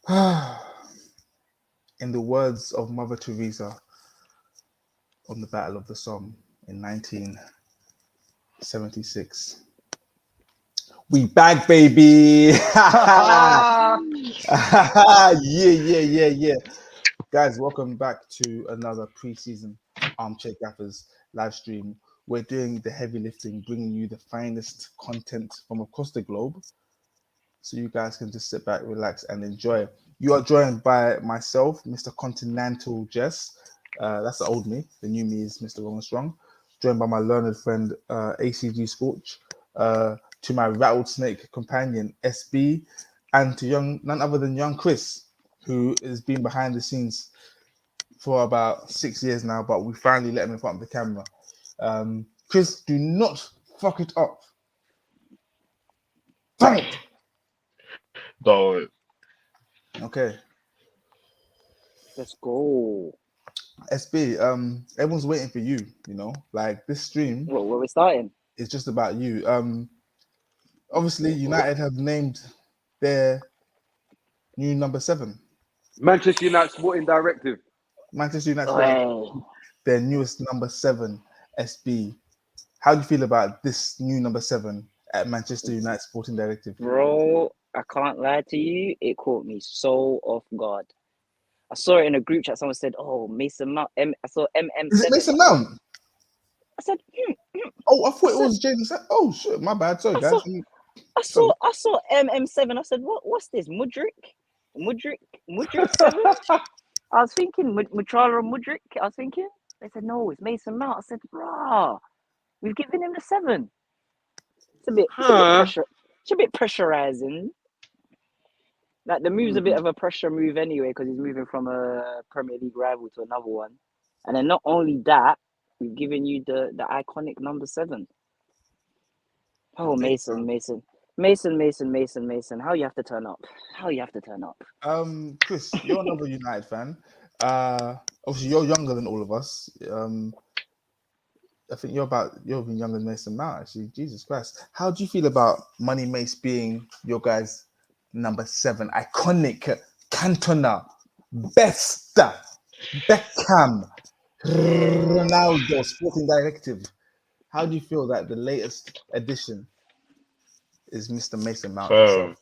In the words of Mother Teresa on the Battle of the Somme in 1976, we back, baby. Yeah. Guys, welcome back to another pre-season Armchair Gaffers live stream. We're doing the heavy lifting, bringing you the finest content from across the globe, so you guys can just sit back, relax, and enjoy. You are joined by myself, Mr. Continental Jess. That's the old me. The new me is Mr. Ron Strong. Joined by my learned friend, ACG Scorch. To my rattlesnake companion, SB. And to none other than young Chris, who has been behind the scenes for about 6 years now, but we finally let him in front of the camera. Chris, do not fuck it up. Don't. Don't. Okay. Let's go. SB, everyone's waiting for you, like this stream Well, where we starting? is just about you. Obviously United have named their new number 7. Manchester United Sporting Directive. Manchester United, Oh, their newest number 7, SB. How do you feel about this new number 7 at Manchester United Sporting Directive? bro, I can't lie to you. It caught me so off guard. I saw it in a group chat. Someone said, "Oh, Mason Mount." I saw MM7. Is it Mason Mount? I said, Oh, I thought it was James. Oh shit, my bad. Sorry, guys. I saw MM7. I said, what's this? Mudrick 7? I was thinking Mutrala and Mudrick. I was thinking. They said, no, it's Mason Mount. I said, rah, we've given him the 7. It's a bit pressure. It's a bit pressurizing. Like the move's a bit of a pressure move anyway, because he's moving from a Premier League rival to another one. And then not only that, we've given you the iconic number 7. Oh, Mason. How you have to turn up? Chris, you're another United fan. Obviously you're younger than all of us. I think you're even younger than Mason Mount, actually. Jesus Christ. How do you feel about Money Mace being your guys' number 7? Iconic, Cantona, best, Beckham, Ronaldo, Sporting Directive. How do you feel that the latest addition is Mr. Mason Mount himself?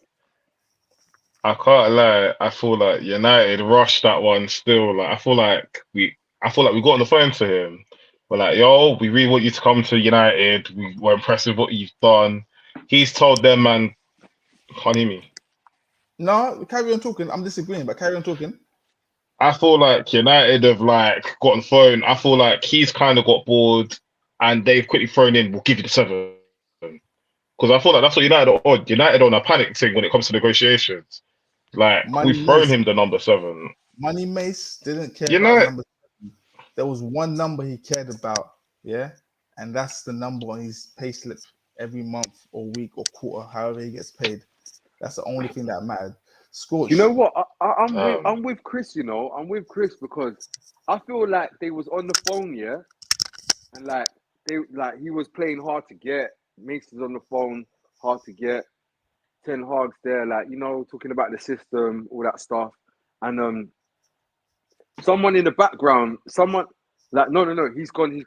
I can't lie. I feel like United rushed that one still. Like I feel like we got on the phone to him. We're like, yo, we really want you to come to United. We were impressed with what you've done. He's told them, man, can't hear me. No, carry on talking. I'm disagreeing, but carry on talking. I feel like United have like got on the phone. I feel like he's kind of got bored and they've quickly thrown in, we'll give you the 7. Because I feel like that's what United are on. United on a panic thing when it comes to negotiations. Like, we've thrown him the number 7. Money Mace didn't care about number 7. There was one number he cared about, yeah? And that's the number on his payslip every month or week or quarter, however he gets paid. That's the only thing that mattered. Scorch. You know what? I'm with Chris, I'm with Chris because I feel like they was on the phone, yeah? And he was playing hard to get. Mason's on the phone, hard to get. Ten Hag's there, talking about the system, all that stuff. And someone in the background, no, he's gone,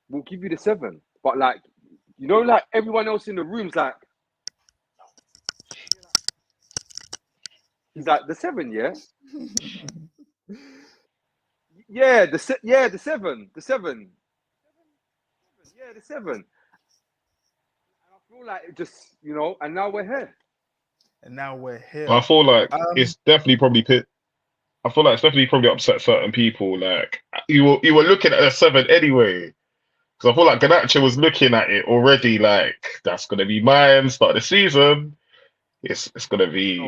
we'll give you the 7. But everyone else in the room's like, he's like, the 7, yeah? The 7. Yeah, the 7. I feel like it just, and now we're here. I feel like it's definitely probably I feel like it's definitely probably upset certain people. Like you were looking at a 7 anyway. Because I feel like Garnacho was looking at it already. Like that's gonna be mine. Start of the season. It's gonna be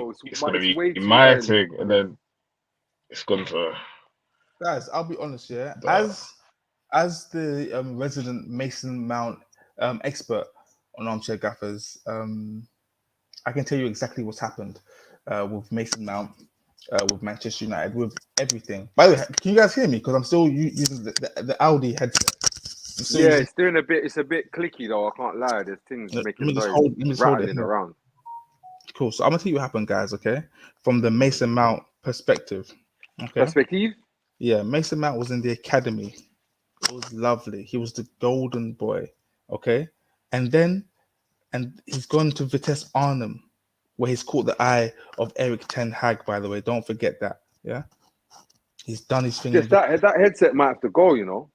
my thing, and then it's gone to. Guys, I'll be honest, yeah. As the resident Mason Mount expert on Armchair Gaffers, I can tell you exactly what's happened with Mason Mount, with Manchester United, with everything. By the way, can you guys hear me? Because I'm still using the Audi headset. It's doing a bit. It's a bit clicky though. I can't lie. There's things making noise, rattling around. Cool. So I'm gonna tell you what happened, guys. Okay, from the Mason Mount perspective. Okay. Perspective. Yeah, Mason Mount was in the academy. It was lovely. He was the golden boy. Okay, and he's gone to Vitesse Arnhem, where he's caught the eye of Eric Ten Hag. By the way, don't forget that. Yeah, he's done his thing. Just that headset might have to go. You know.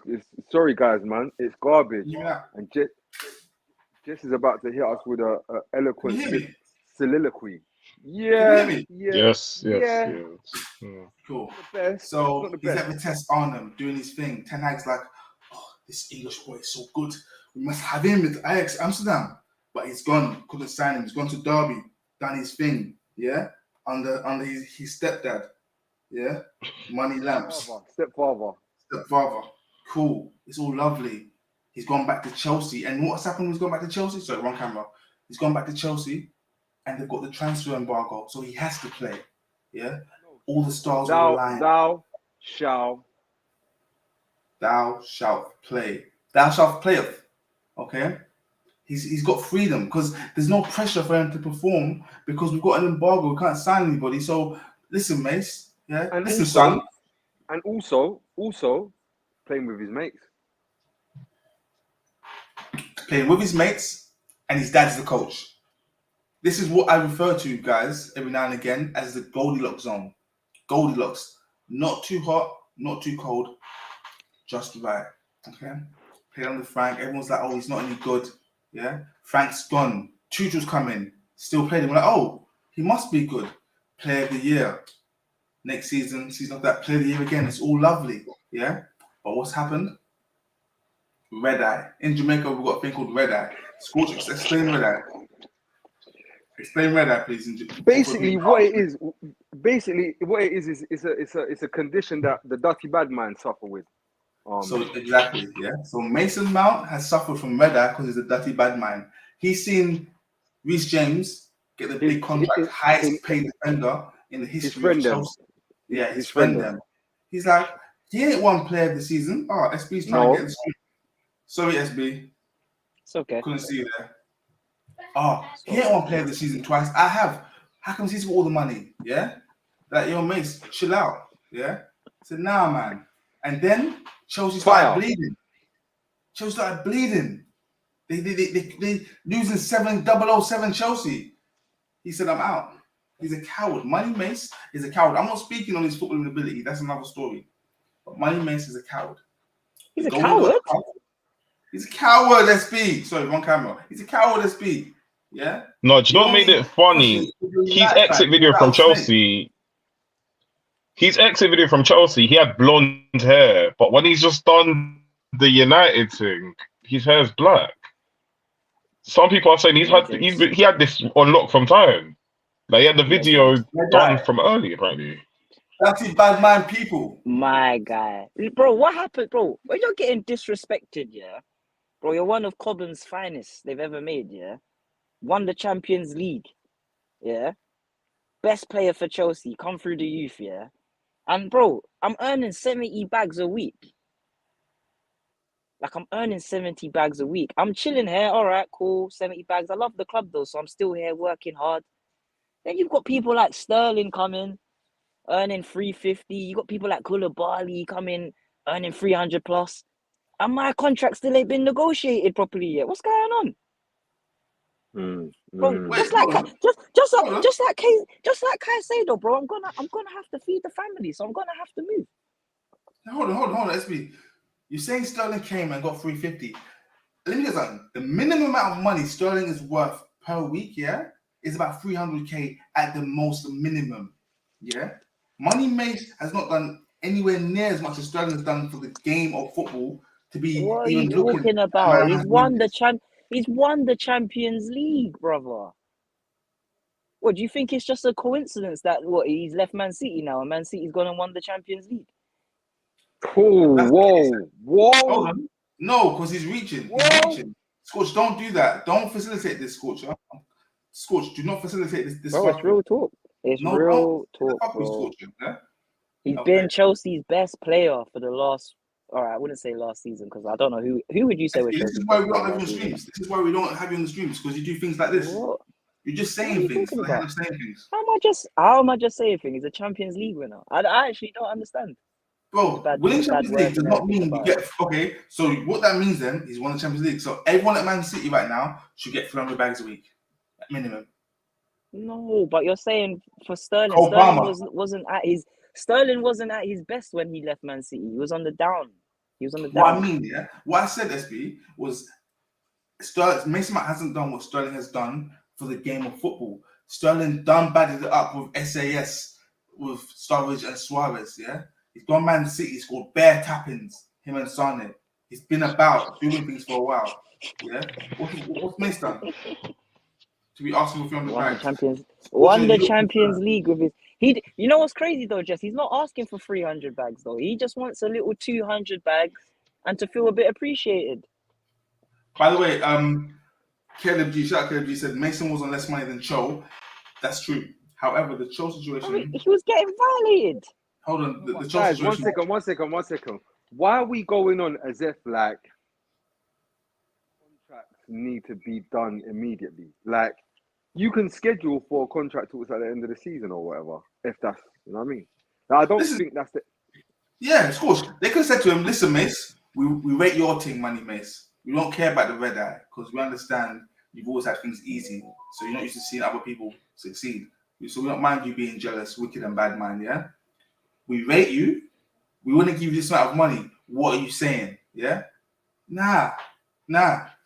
It's sorry guys, man. It's garbage. Yeah. And Jess is about to hit us with a eloquent soliloquy. Yeah. Yes. Cool. Best, so he's at Vitesse Arnhem doing his thing. Ten Hag's like, oh, this English boy is so good. We must have him with Ajax Amsterdam. But he's gone. Couldn't sign him. He's gone to Derby. Done his thing. Yeah. Under his stepdad. Yeah. Money lamps. Stepfather. Cool. It's all lovely. He's gone back to Chelsea. And what's happened when he's gone back to Chelsea? Sorry, wrong camera. He's gone back to Chelsea and they've got the transfer embargo. So he has to play. Yeah? All the stars are aligned. Thou shalt play. Thou shalt play. Okay? He's got freedom because there's no pressure for him to perform because we've got an embargo. We can't sign anybody. So listen, mates. Yeah? And listen, son. And also playing with his mates. Playing with his mates, and his dad's the coach. This is what I refer to, guys, every now and again as the Goldilocks zone. Goldilocks. Not too hot, not too cold, just right. Okay? Play on the Frank. Everyone's like, oh, he's not any good. Yeah? Frank's gone. Tuchel's coming. Still played him. We're like, oh, he must be good. Player of the year. Next season of that, player of the year again. It's all lovely. Yeah? But what's happened? Red eye. In Jamaica, we've got a thing called red eye. Scorch, explain red eye. Explain red eye, please. Basically, what it is it's a condition that the dirty bad man suffer with. So exactly, yeah. So Mason Mount has suffered from red eye because he's a dirty bad man. He's seen Reece James get the big contract, highest paid defender in the history of Chelsea. Yeah, his friend them. He's like, he ain't one player of the season. Oh, SB's trying to get the street. Sorry, SB. It's okay. Couldn't see you there. Oh, he ain't one player of the season twice. I have. How come he's got all the money? Yeah? Like, yo, mates, chill out. Yeah? So nah, man. And then Chelsea started bleeding. They losing 007 Chelsea. He said, I'm out. He's a coward. Money Mace is a coward. I'm not speaking on his footballing ability. That's another story. But Money Mace is a coward. He's a coward? He's a coward, SB. Sorry, wrong camera. He's a coward, SB. Yeah? No, do you know what made it funny? His exit video from Chelsea. He had blonde hair. But when he's just done the United thing, his hair's black. Some people are saying he had this on lock from time. Like, he had the video done from early, apparently. That's his bad mind people. My guy. Bro, what happened, bro? When you're getting disrespected, yeah? Bro, you're one of Cobham's finest they've ever made, yeah? Won the Champions League, yeah? Best player for Chelsea, come through the youth, yeah? And, bro, I'm earning 70 bags a week. Like, I'm earning 70 bags a week. I'm chilling here, all right, cool, 70 bags. I love the club, though, so I'm still here working hard. Then you've got people like Sterling coming, earning 350. You got people like Koulibaly coming, earning 300 plus. And my contract still ain't been negotiated properly yet. What's going on? Bro, just like Caicedo, bro. I'm gonna have to feed the family, so I'm gonna have to move. Hold on, SB. You're saying Sterling came and got 350. Let me get something. The minimum amount of money Sterling is worth per week, yeah, is about 300k at the most minimum. Yeah, Money Mace has not done anywhere near as much as Sterling has done for the game of football to be. What are you talking about? He's won the Champions League, brother. What do you think? It's just a coincidence that he's left Man City now, and Man City's gone and won the Champions League. Whoa! No, because he's reaching. Scorch, don't do that. Don't facilitate this, Scorch. Scorch, do not facilitate this. Bro, it's real talk. It's real talk, bro. He's been Chelsea's best player for the last All right, I wouldn't say last season because I don't know who would you say was. This is why we don't have you on streams. This is why we don't have you on the streams because you do things like this. What? You're just saying things for the hell of saying things. How am I just saying things? He's a Champions League winner. I actually don't understand. Bro, winning Champions League does not mean you get okay. So what that means then is won the Champions League. So everyone at Man City right now should get 300 bags a week, at minimum. No, but you're saying for Sterling, Sterling wasn't at his best when he left Man City. He was on the down. What I mean, yeah, what I said, SB, was Mason Mount hasn't done what Sterling has done for the game of football. Sterling batted it up with SAS, with Sturridge and Suarez, yeah? He's gone Man City, scored bare tappings, him and Sane. He's been about doing things for a while, yeah? What's Mace done? To be asking for 300 bags. Won the Champions League with his... You know what's crazy though, Jess? He's not asking for 300 bags though. He just wants a little 200 bags and to feel a bit appreciated. By the way, Caleb G said Mason was on less money than Cho. That's true. However, the Cho situation... He was getting violated. Hold on. The Cho guys, situation... One second. Why are we going on as if like contracts need to be done immediately? Like, you can schedule for contract talks at the end of the season or whatever, if that's, you know what I mean? Now, I don't think that's the... Yeah, of course. They could have said to him, listen, Mace, we rate your team money, Mace. We don't care about the red eye because we understand you've always had things easy. So you're not used to seeing other people succeed. So we don't mind you being jealous, wicked and bad mind, yeah? We rate you. We want to give you this amount of money. What are you saying? Yeah? Nah.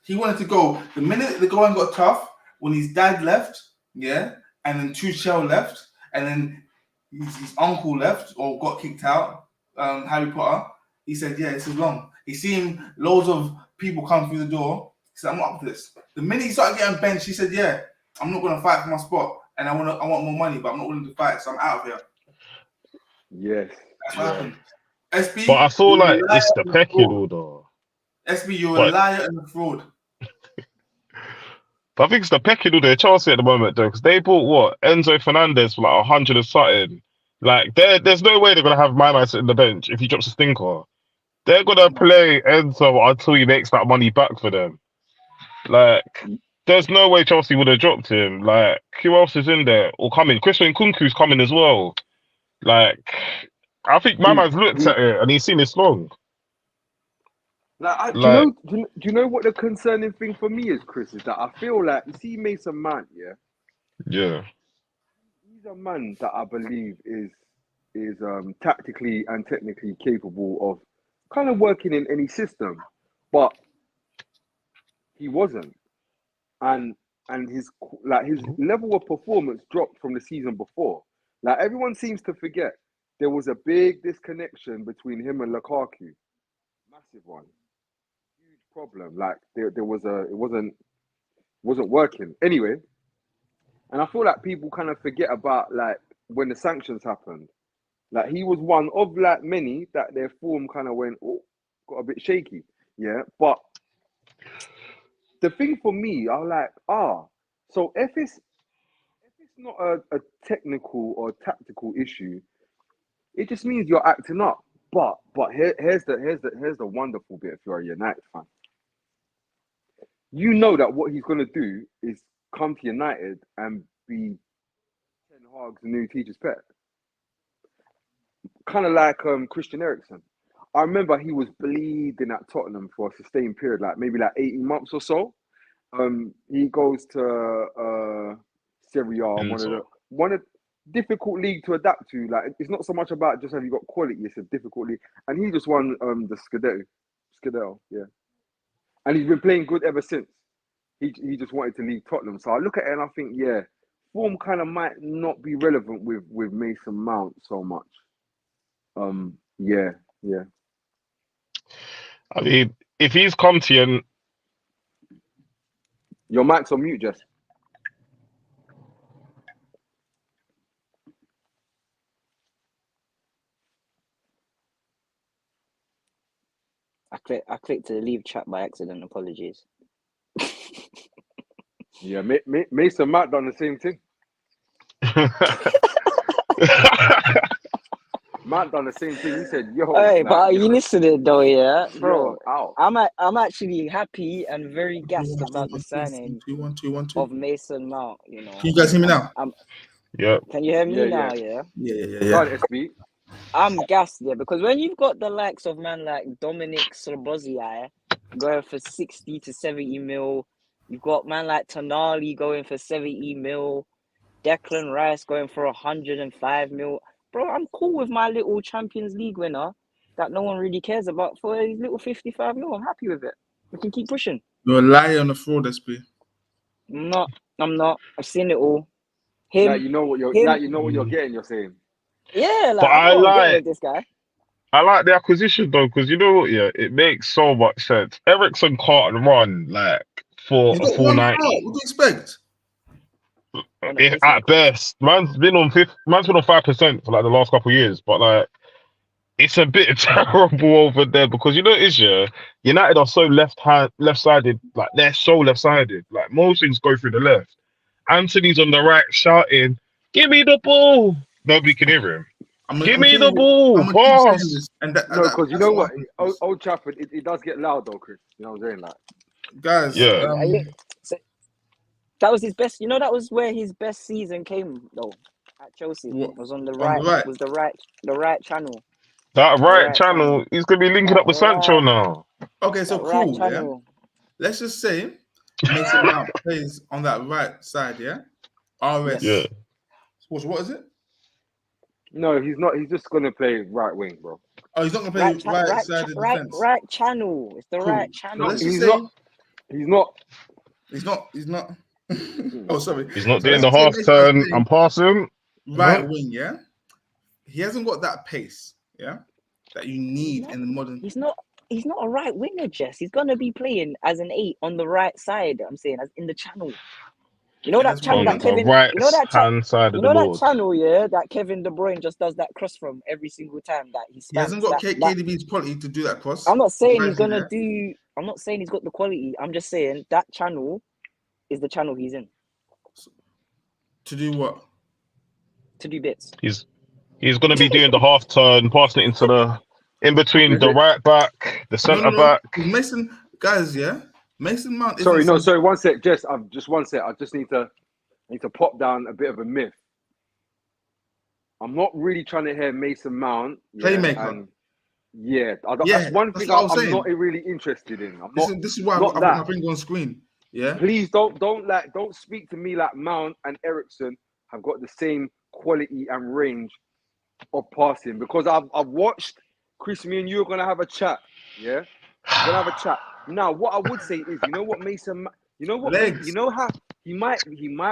He wanted to go. The minute the going got tough, when his dad left, yeah, and then Tuchel left, and then his uncle left or got kicked out, Harry Potter, he said, yeah, this is long. He's seen loads of people come through the door. He said, I'm not up for this. The minute he started getting benched, he said, yeah, I'm not going to fight for my spot, and I want more money, but I'm not willing to fight, so I'm out of here. Yes. That's what happened. SB, but I feel like it's the pecking order. SB, you're a liar and a fraud. But I think it's the pecking order Chelsea at the moment, though, because they bought what? Enzo Fernandez for like 100 and something. Like, there's no way they're going to have my man sitting the bench if he drops a stinker. They're going to play Enzo until he makes that money back for them. Like, there's no way Chelsea would have dropped him. Like, who else is in there or coming? Christian Nkunku's coming as well. Like, I think my man's looked at it and he's seen it's long. Do you know what the concerning thing for me is, Chris? Is that I feel like, you see Mason Mount, yeah? Yeah. He's a man that I believe is tactically and technically capable of kind of working in any system, but he wasn't. And his level of performance dropped from the season before. Like, everyone seems to forget there was a big disconnection between him and Lukaku. Massive one. Huge problem. Like, it wasn't working. Anyway, and I feel like people kind of forget about, like, when the sanctions happened. Like, he was one of, like, many that their form kind of got a bit shaky. Yeah. But the thing for me, I was like, so if it's not a technical or tactical issue, it just means you're acting up. But here's the wonderful bit if you're a United fan. You know that what he's gonna do is come to United and be Ten Hag's new teacher's pet. Kind of like Christian Eriksen. I remember he was bleeding at Tottenham for a sustained period, like maybe like 18 months or so. He goes to Serie A, one of difficult league to adapt to. Like, it's not so much about just have you got quality, it's a difficult league. And he just won the Scudetto, yeah. And he's been playing good ever since. He just wanted to leave Tottenham. So I look at it and I think, yeah, form kind of might not be relevant with Mason Mount so much. Yeah. I mean, if he's come to you and... Your mic's on mute, Jess. I clicked to leave chat by accident. Apologies. Yeah, Mason Mount done the same thing. Man done the same thing. He said, "Yo, Hey, like, but are you listening though, yeah, bro? yo, out." I'm actually happy and very gassed about the signing 1-2-1-2. of Mason Mount. You know, Can you guys hear me now? Yeah. Can you hear me Yeah, now? yeah. Yeah. Go on, SB. I'm gassed there because when you've got the likes of man like Dominic Szoboszlai going for 60 to 70 mil, you've got man like Tonali going for 70 mil, Declan Rice going for 105 mil. Bro, I'm cool with my little Champions League winner that no one really cares about for his little 55 mil. I'm happy with it. We can keep pushing. You're a liar on the fraud, SP. I'm not. I've seen it all. Like you know what you're getting. You're saying. Yeah, But like I can't get with this guy. I like the acquisition though, because you know what? Yeah, it makes so much sense. Ericsson can't run like for He's a got full one 90. part. What do you expect? If, at best, man's been on 5% for like the last couple of years, but like it's a bit terrible over there because you know it is, yeah. United are so left-sided, like they're so left-sided. Like most things go through the left. Anthony's on the right shouting, "Give me the ball." Nobody can hear him. Give me the ball, I'm gonna keep saying pass. this, and No, because you know what, happens. Old Trafford, it does get loud though, Chris. You know what I'm saying, like. Guys, Yeah. So that was his best. You know, that was where his best season came though. At Chelsea, what, it was on the on right. the right? Was the right channel. That The right right channel, he's gonna be linking That up with Sancho now. Okay, so that right cool. Yeah, channel. let's just say Mason Mount plays on that right side. Yeah, RS. Yeah. What is it? No, he's not. He's just gonna play right wing, bro. Oh, he's not gonna play right side of defense. Right channel. It's the Cool. right So channel. let's just He's say not. he's not. Oh, sorry. He's not So doing let's the say half Mason Mount's turn. playing I'm passing. right wing. Yeah, he hasn't got that pace. Yeah, that you need in the modern. He's not a right winger, Jess. He's gonna be playing as an 8 on the right side. I'm saying, as in the channel. You know that channel On that the Kevin. right You know that hand side of the that board. channel, yeah, that Kevin De Bruyne just does that cross from every single time that he spans. He hasn't got KDB's quality to do that cross. I'm not saying he's gonna do. I'm not saying he's got the quality. I'm just saying that channel is the channel he's in. To do what? To do bits. He's gonna be doing the half turn, passing it into the in between the right back, the centre back. Mason, guys, yeah. Mason Mount. Sorry, 1 sec, Jess. Just 1 sec. I just need to pop down a bit of a myth. I'm not really trying to hear Mason Mount. Playmaker. That's one thing I'm not really interested in. This is why I put my finger on screen. Yeah. Please don't speak to me like Mount and Ericsson have got the same quality and range of passing, because I've watched Chris. Me and you are gonna have a chat. Yeah, we're gonna have a chat. Now, what I would say is, you know what, Mason. You know what? You know how he might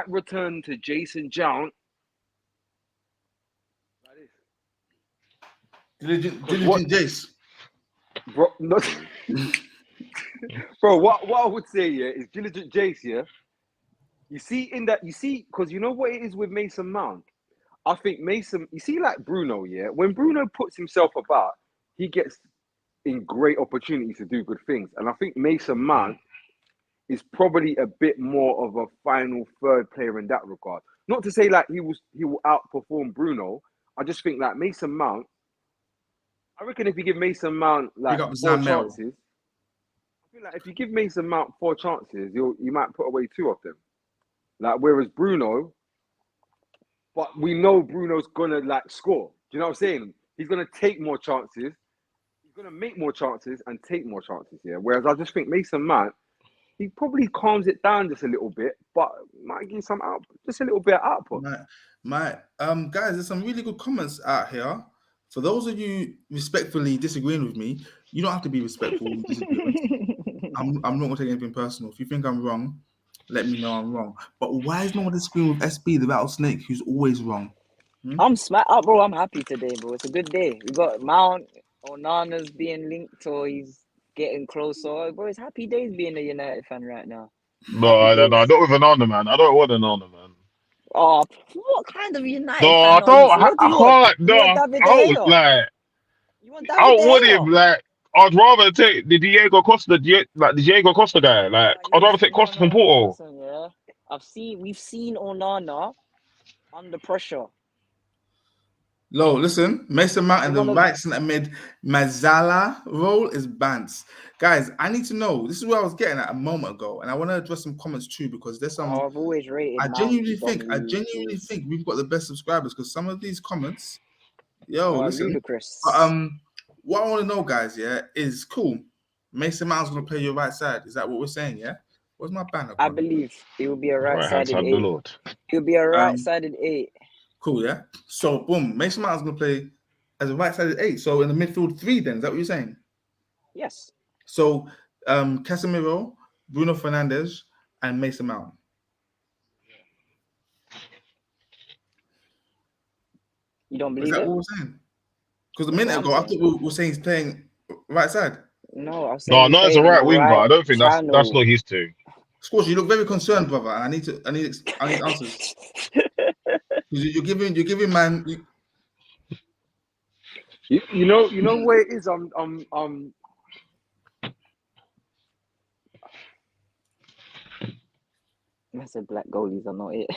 return to Jason Jount. Diligent Jace. Bro, bro, what I would say, yeah, is Diligent Jace, yeah. Because you know what it is with Mason Mount. I think Mason, you see, like Bruno, yeah. When Bruno puts himself about, he gets in great opportunities to do good things, and I think Mason Mount is probably a bit more of a final third player in that regard. Not to say like he will outperform Bruno. I just think that Mason Mount. I reckon if you give Mason Mount like 4 chances, I feel like if you give Mason Mount 4 chances, you might put away 2 of them. Like, whereas Bruno, but we know Bruno's gonna like score. Do you know what I'm saying? He's gonna take more chances. He's gonna make more chances and take more chances. Yeah. Whereas I just think Mason Mount, he probably calms it down just a little bit, but might give some output, just a little bit of output. Guys, there's some really good comments out here. For those of you respectfully disagreeing with me, you don't have to be respectful. I'm not going to take anything personal. If you think I'm wrong, let me know I'm wrong. But why is no one disagreeing with SB, the rattlesnake, who's always wrong? I'm bro. I'm happy today, bro. It's a good day. We got Mount, Onana's being linked, or he's getting closer. Bro, it's happy days being a United fan right now. No, not with Onana, man. I don't want Onana, man. Oh, what kind of United fan are you? I can't. No, I don't want him. Like, I'd rather take the Diego Costa, the Diego Costa guy. Like, I'd rather take Costa from Porto. Listen, yeah. We've seen Onana under pressure. Listen, Mason Mount and the right centre mid Mazzala role is Bance. Guys, I need to know. This is where I was getting at a moment ago, and I want to address some comments too because there's some. I've always rated. I genuinely think we've got the best subscribers because some of these comments, listen. Ludicrous. What I want to know, guys, is cool. Mason Mount's gonna play your right side. Is that what we're saying? Yeah. Where's my banner? I believe it will be a right-sided 8. Lord. It will be a right-sided 8. Cool, yeah. So boom, Mason Mount's gonna play as a right-sided 8. So in the midfield 3, then is that what you're saying? Yes. So Casemiro, Bruno Fernandes, and Mason Mount. You don't believe is that it? What we're saying? Because a minute ago I thought we were saying he's playing right side. No, I was saying no, it's a right winger. I don't think that's not his thing. Scorch, you look very concerned, brother, and I need answers. You're giving man. You know where it is. I said black goalies are not it.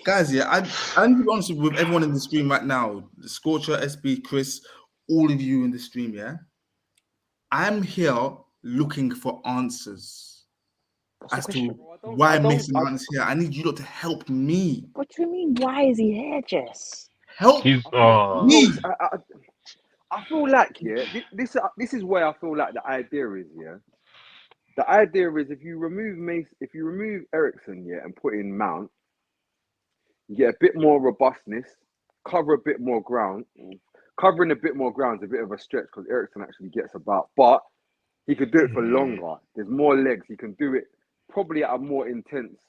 Guys, yeah, I need to be honest with everyone in the stream right now. The Scorcher, SB, Chris, all of you in the stream, yeah. I'm here looking for answers as to why Mason Mount is here. I need you lot to help me. What do you mean? Why is he here, Jess? Help me. I feel like this is where I feel like the idea is. The idea is if you remove Ericsson, and put in Mount, you get a bit more robustness, cover a bit more ground. Covering a bit more ground is a bit of a stretch because Ericsson actually gets about, but he could do it for longer. There's more legs. He can do it probably at a more intense,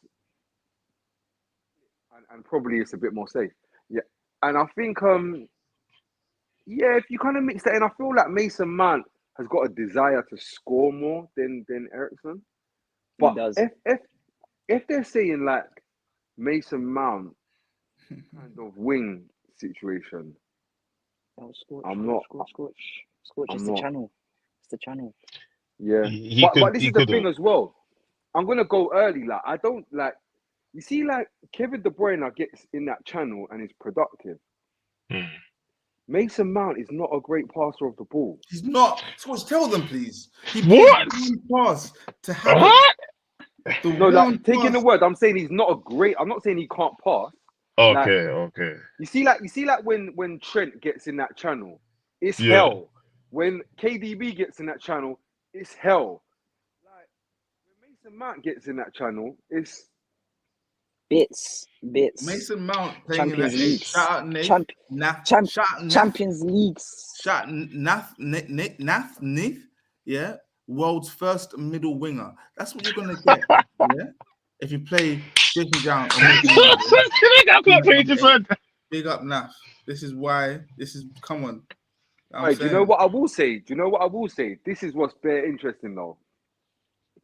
and probably it's a bit more safe. Yeah, and I think if you kind of mix that in, I feel like Mason Mount has got a desire to score more than Ericsson. But if they're saying like Mason Mount kind of wing situation, I'm not. Scorch, it's the channel. It's the channel. Yeah, but this is the thing as well. I'm gonna go early. Like I don't like. You see, like Kevin De Bruyne gets in that channel and is productive. Mason Mount is not a great passer of the ball. He's not. Scorch, tell them please. What? Pass to have taking the word. I'm saying he's not a great. I'm not saying he can't pass. Okay. You see, like when Trent gets in that channel, it's hell. When KDB gets in that channel, it's hell. Like when Mason Mount gets in that channel, it's bits. Mason Mount playing in that shout out Nate. Champions Leagues. Shout Nath, yeah, world's first middle winger. That's what you're gonna get. Yeah, if you play Jason down. Big up Nath. This is why. Come on. Right, do you know what I will say? This is what's very interesting though.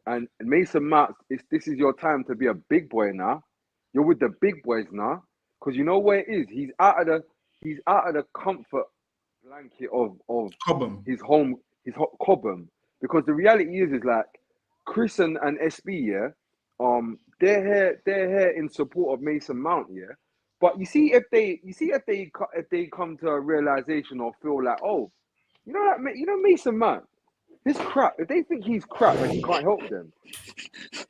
And Mason Mount, this is your time to be a big boy now. You're with the big boys now, because you know where it is. He's out of the comfort blanket of Cobham. his home, Cobham. Because the reality is like Chris and SB, they're here in support of Mason Mount, But you see if they come to a realization or feel like, oh, Mason Mount, this crap. If they think he's crap and he can't help them,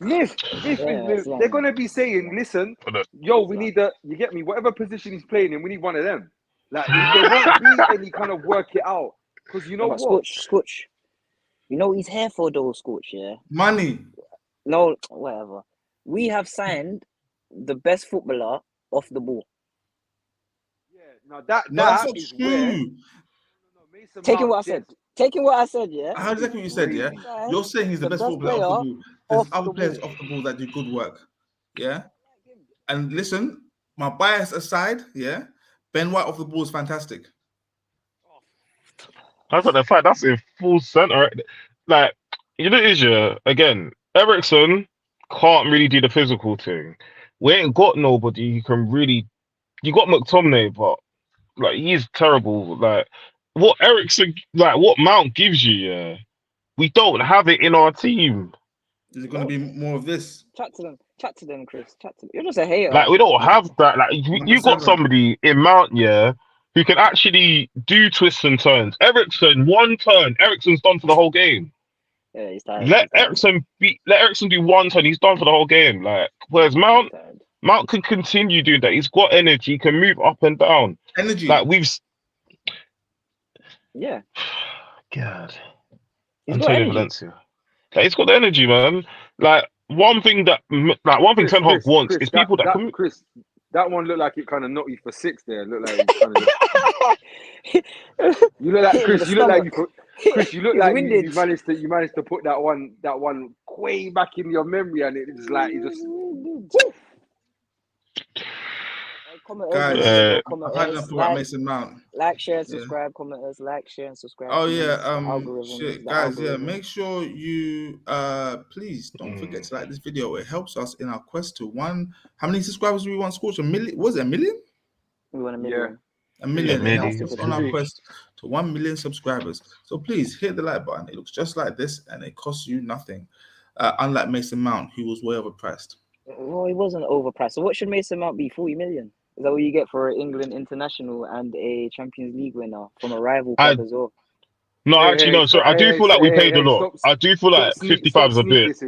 they're gonna be saying, listen, we need you get me, whatever position he's playing in, we need one of them. Like there won't be any kind of work it out. Because you know what? Scorch. You know what he's here for though, Scorch, yeah? Money. No, whatever. We have signed the best footballer off the ball. Yeah, now that is true. Taking what I said, yeah. How exactly what you said, yeah? You're saying he's the best footballer off the ball. There's other players off the ball that do good work, yeah. And listen, my bias aside, yeah, Ben White off the ball is fantastic. That's not the fact. That's in full center. Like again, Ericsson can't really do the physical thing. We ain't got nobody who can really. You got McTominay, but like he's terrible. Like what Ericsson, like what Mount gives you, we don't have it in our team. Is it going to be more of this? Chat to them, Chris. Chat to them. You're just a hater. Like we don't have that. Like you got somebody in Mount, who can actually do twists and turns. Ericsson, one turn, Ericsson's done for the whole game. Yeah, he's tired. Let Ericsson do one turn, he's done for the whole game. Like, whereas Mount can continue doing that. He's got energy, he can move up and down. Energy. Like Yeah. God. He's got energy. Valencia. Like, he's got the energy, man. Like one thing Ten Hag wants is people that can. Chris, that one looked like it kind of knocked you for six there. It looked like it kind of you look like Chris. You look like Chris. You look like you managed to put that one way back in your memory, and it's like it just. Guys, Mason Mount. Like, share, subscribe, commenters, like, share, and subscribe. Oh yeah, guys, make sure you please don't forget to like this video. It helps us in our quest to how many subscribers do we want? Scorch? 1 million? Was it 1 million? We want 1 million. Yeah. 1 million. It helps us on our quest to 1 million subscribers. So please hit the like button. It looks just like this, and it costs you nothing. Unlike Mason Mount, who was way overpriced. Well, he wasn't overpriced. So what should Mason Mount be? 40 million. Is that what you get for an England international and a Champions League winner from a rival club as well? No, no. Sorry, I do feel like we paid a lot. I do feel like 55 is a bit.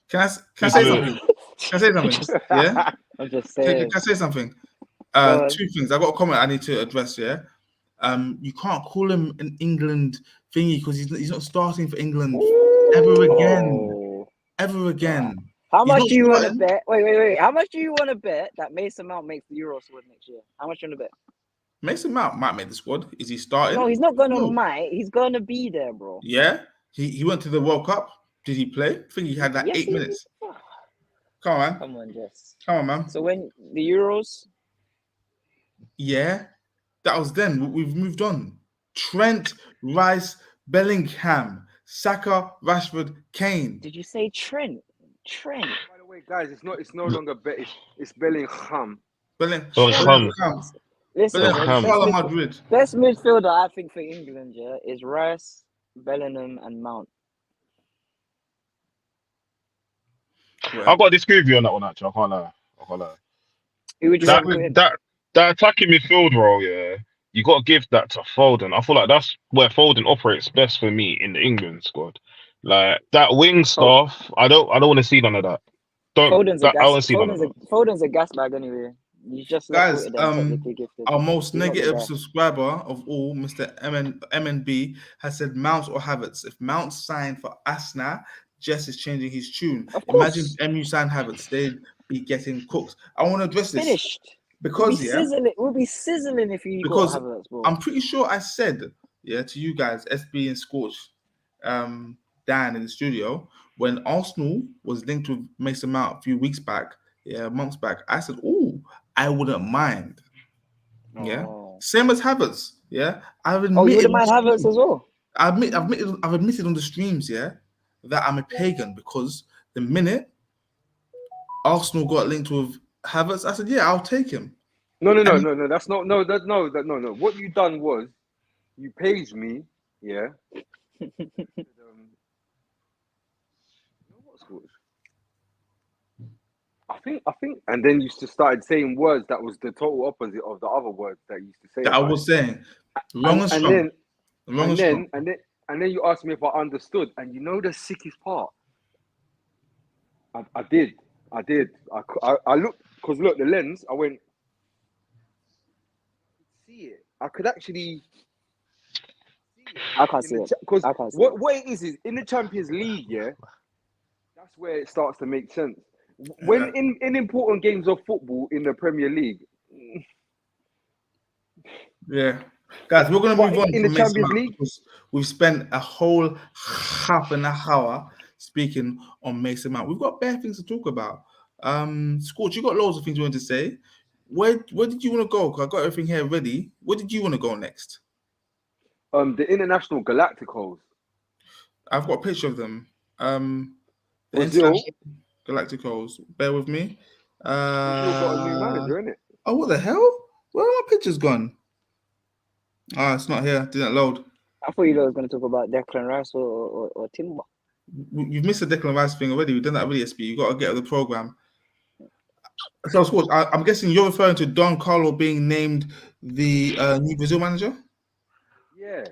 Can I say something? Can I say something? Yeah. I'm just saying. Can I say something? Two things. I got a comment I need to address. Yeah. You can't call him an England thingy because he's not starting for England ever again. Ever again. How much do you want to bet? Wait. How much do you want to bet that Mason Mount makes the Euro squad next year? How much do you want to bet? Mason Mount might make the squad. Is he starting? No, he's not going to might. He's going to be there, bro. Yeah? He went to the World Cup. Did he play? I think he had like 8 minutes. Come on, man. Come on, Jess. Come on, man. So when the Euros? Yeah. That was then. We've moved on. Trent, Rice, Bellingham, Saka, Rashford, Kane. Did you say Trent? By the way, guys, it's no longer it's Bellingham. Bellingham. Listen, Madrid. Best midfielder I think for England, is Rice, Bellingham, and Mount. Right. I've got to disagree with you on that one. Actually, I can't lie. Who would you that attacking midfield role, you got to give that to Foden. I feel like that's where Foden operates best for me in the England squad. Like that wing stuff, I don't want to see none of that. Foden's a gas bag anyway. He's just guys. Our most negative subscriber of all, Mr. MNB, has said Mount or Havertz. If Mount signed for Arsenal, Jess is changing his tune. Imagine if MU signed Havertz, they'd be getting cooked. I want to address this. Finished. Because we'll be sizzling if you got Havertz, bro. I'm pretty sure I said to you guys, SB and Scorch, Dan in the studio, when Arsenal was linked with Mason Mount a few months back, I said, I wouldn't mind. Yeah. Same as Havertz. Yeah. You wouldn't mind Havertz as well? I've admitted on the streams, that I'm a pagan because the minute Arsenal got linked with Havertz, I said, I'll take him. No. That's not no. What you done was you paged me, I think, and then you just started saying words that was the total opposite of the other words that you used to say. That I was saying. And then you asked me if I understood, and you know the sickest part. I did. I looked because look the lens. I went. See it. I could actually. I can't see it. Because what it is in the Champions League, that's where it starts to make sense. When in important games of football in the Premier League. Yeah. Guys, we're going to move on in the Champions League. Because we've spent a whole half an hour speaking on Mason Mount. We've got bare things to talk about. Scorch, you got loads of things you want to say. Where did you want to go? Because I got everything here ready. Where did you want to go next? The International Galacticos. I've got a picture of them. The International Galacticos. Bear with me. You've got a new manager, innit? Oh, what the hell? Where are my pictures gone? It's not here. Didn't load. I thought you were going to talk about Declan Rice or Timber. You've missed the Declan Rice thing already. We've done that already, SB. You've got to get on the program. So, of course, I'm guessing you're referring to Don Carlo being named The new Brazil manager? Yeah.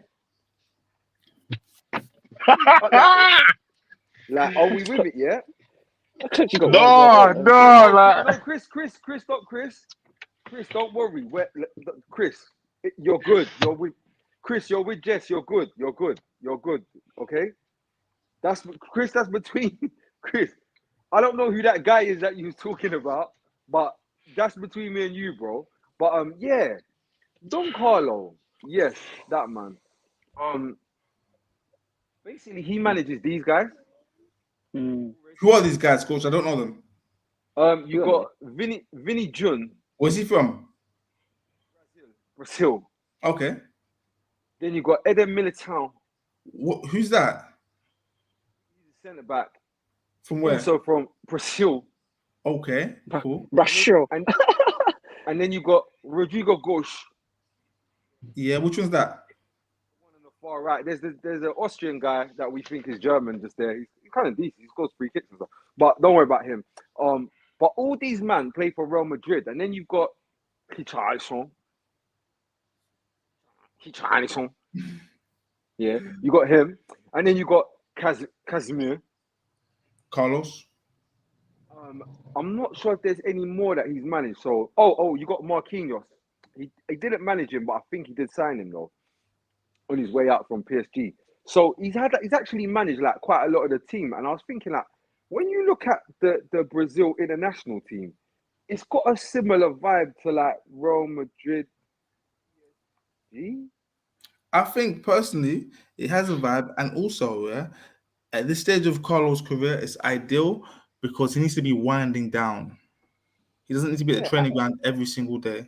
Like, are we with it yet? You got No, like Chris, don't worry. Chris, you're good. You're with Chris. You're with Jess. You're good. Okay. That's Chris. That's between Chris. I don't know who that guy is that you was talking about, but that's between me and you, bro. But yeah, Don Carlo. Yes, that man. Basically, he manages these guys. Who are these guys, coach? I don't know them. You got Vinny Jun. Where's he from? Brazil. Okay. Then you got Eden Militao. Who's that? He's a centre back. From where? Also from Brazil. Okay, cool. Brazil. And then you got Rodrigo Gosh. Yeah, which one's that? One on the far right. There's an Austrian guy that we think is German just there. He's kind of decent. He scores free kicks and stuff. But don't worry about him. But all these men play for Real Madrid. And then you've got Richarlison. Yeah, you got him. And then you got Casemiro. Carlos. I'm not sure if there's any more that he's managed. So, you got Marquinhos. He didn't manage him, but I think he did sign him though on his way out from PSG. So he's actually managed like quite a lot of the team. And I was thinking like, when you look at the Brazil international team, it's got a similar vibe to like Real Madrid. I think personally it has a vibe, and also at this stage of Carlos' career, it's ideal because he needs to be winding down. He doesn't need to be at the training ground every single day.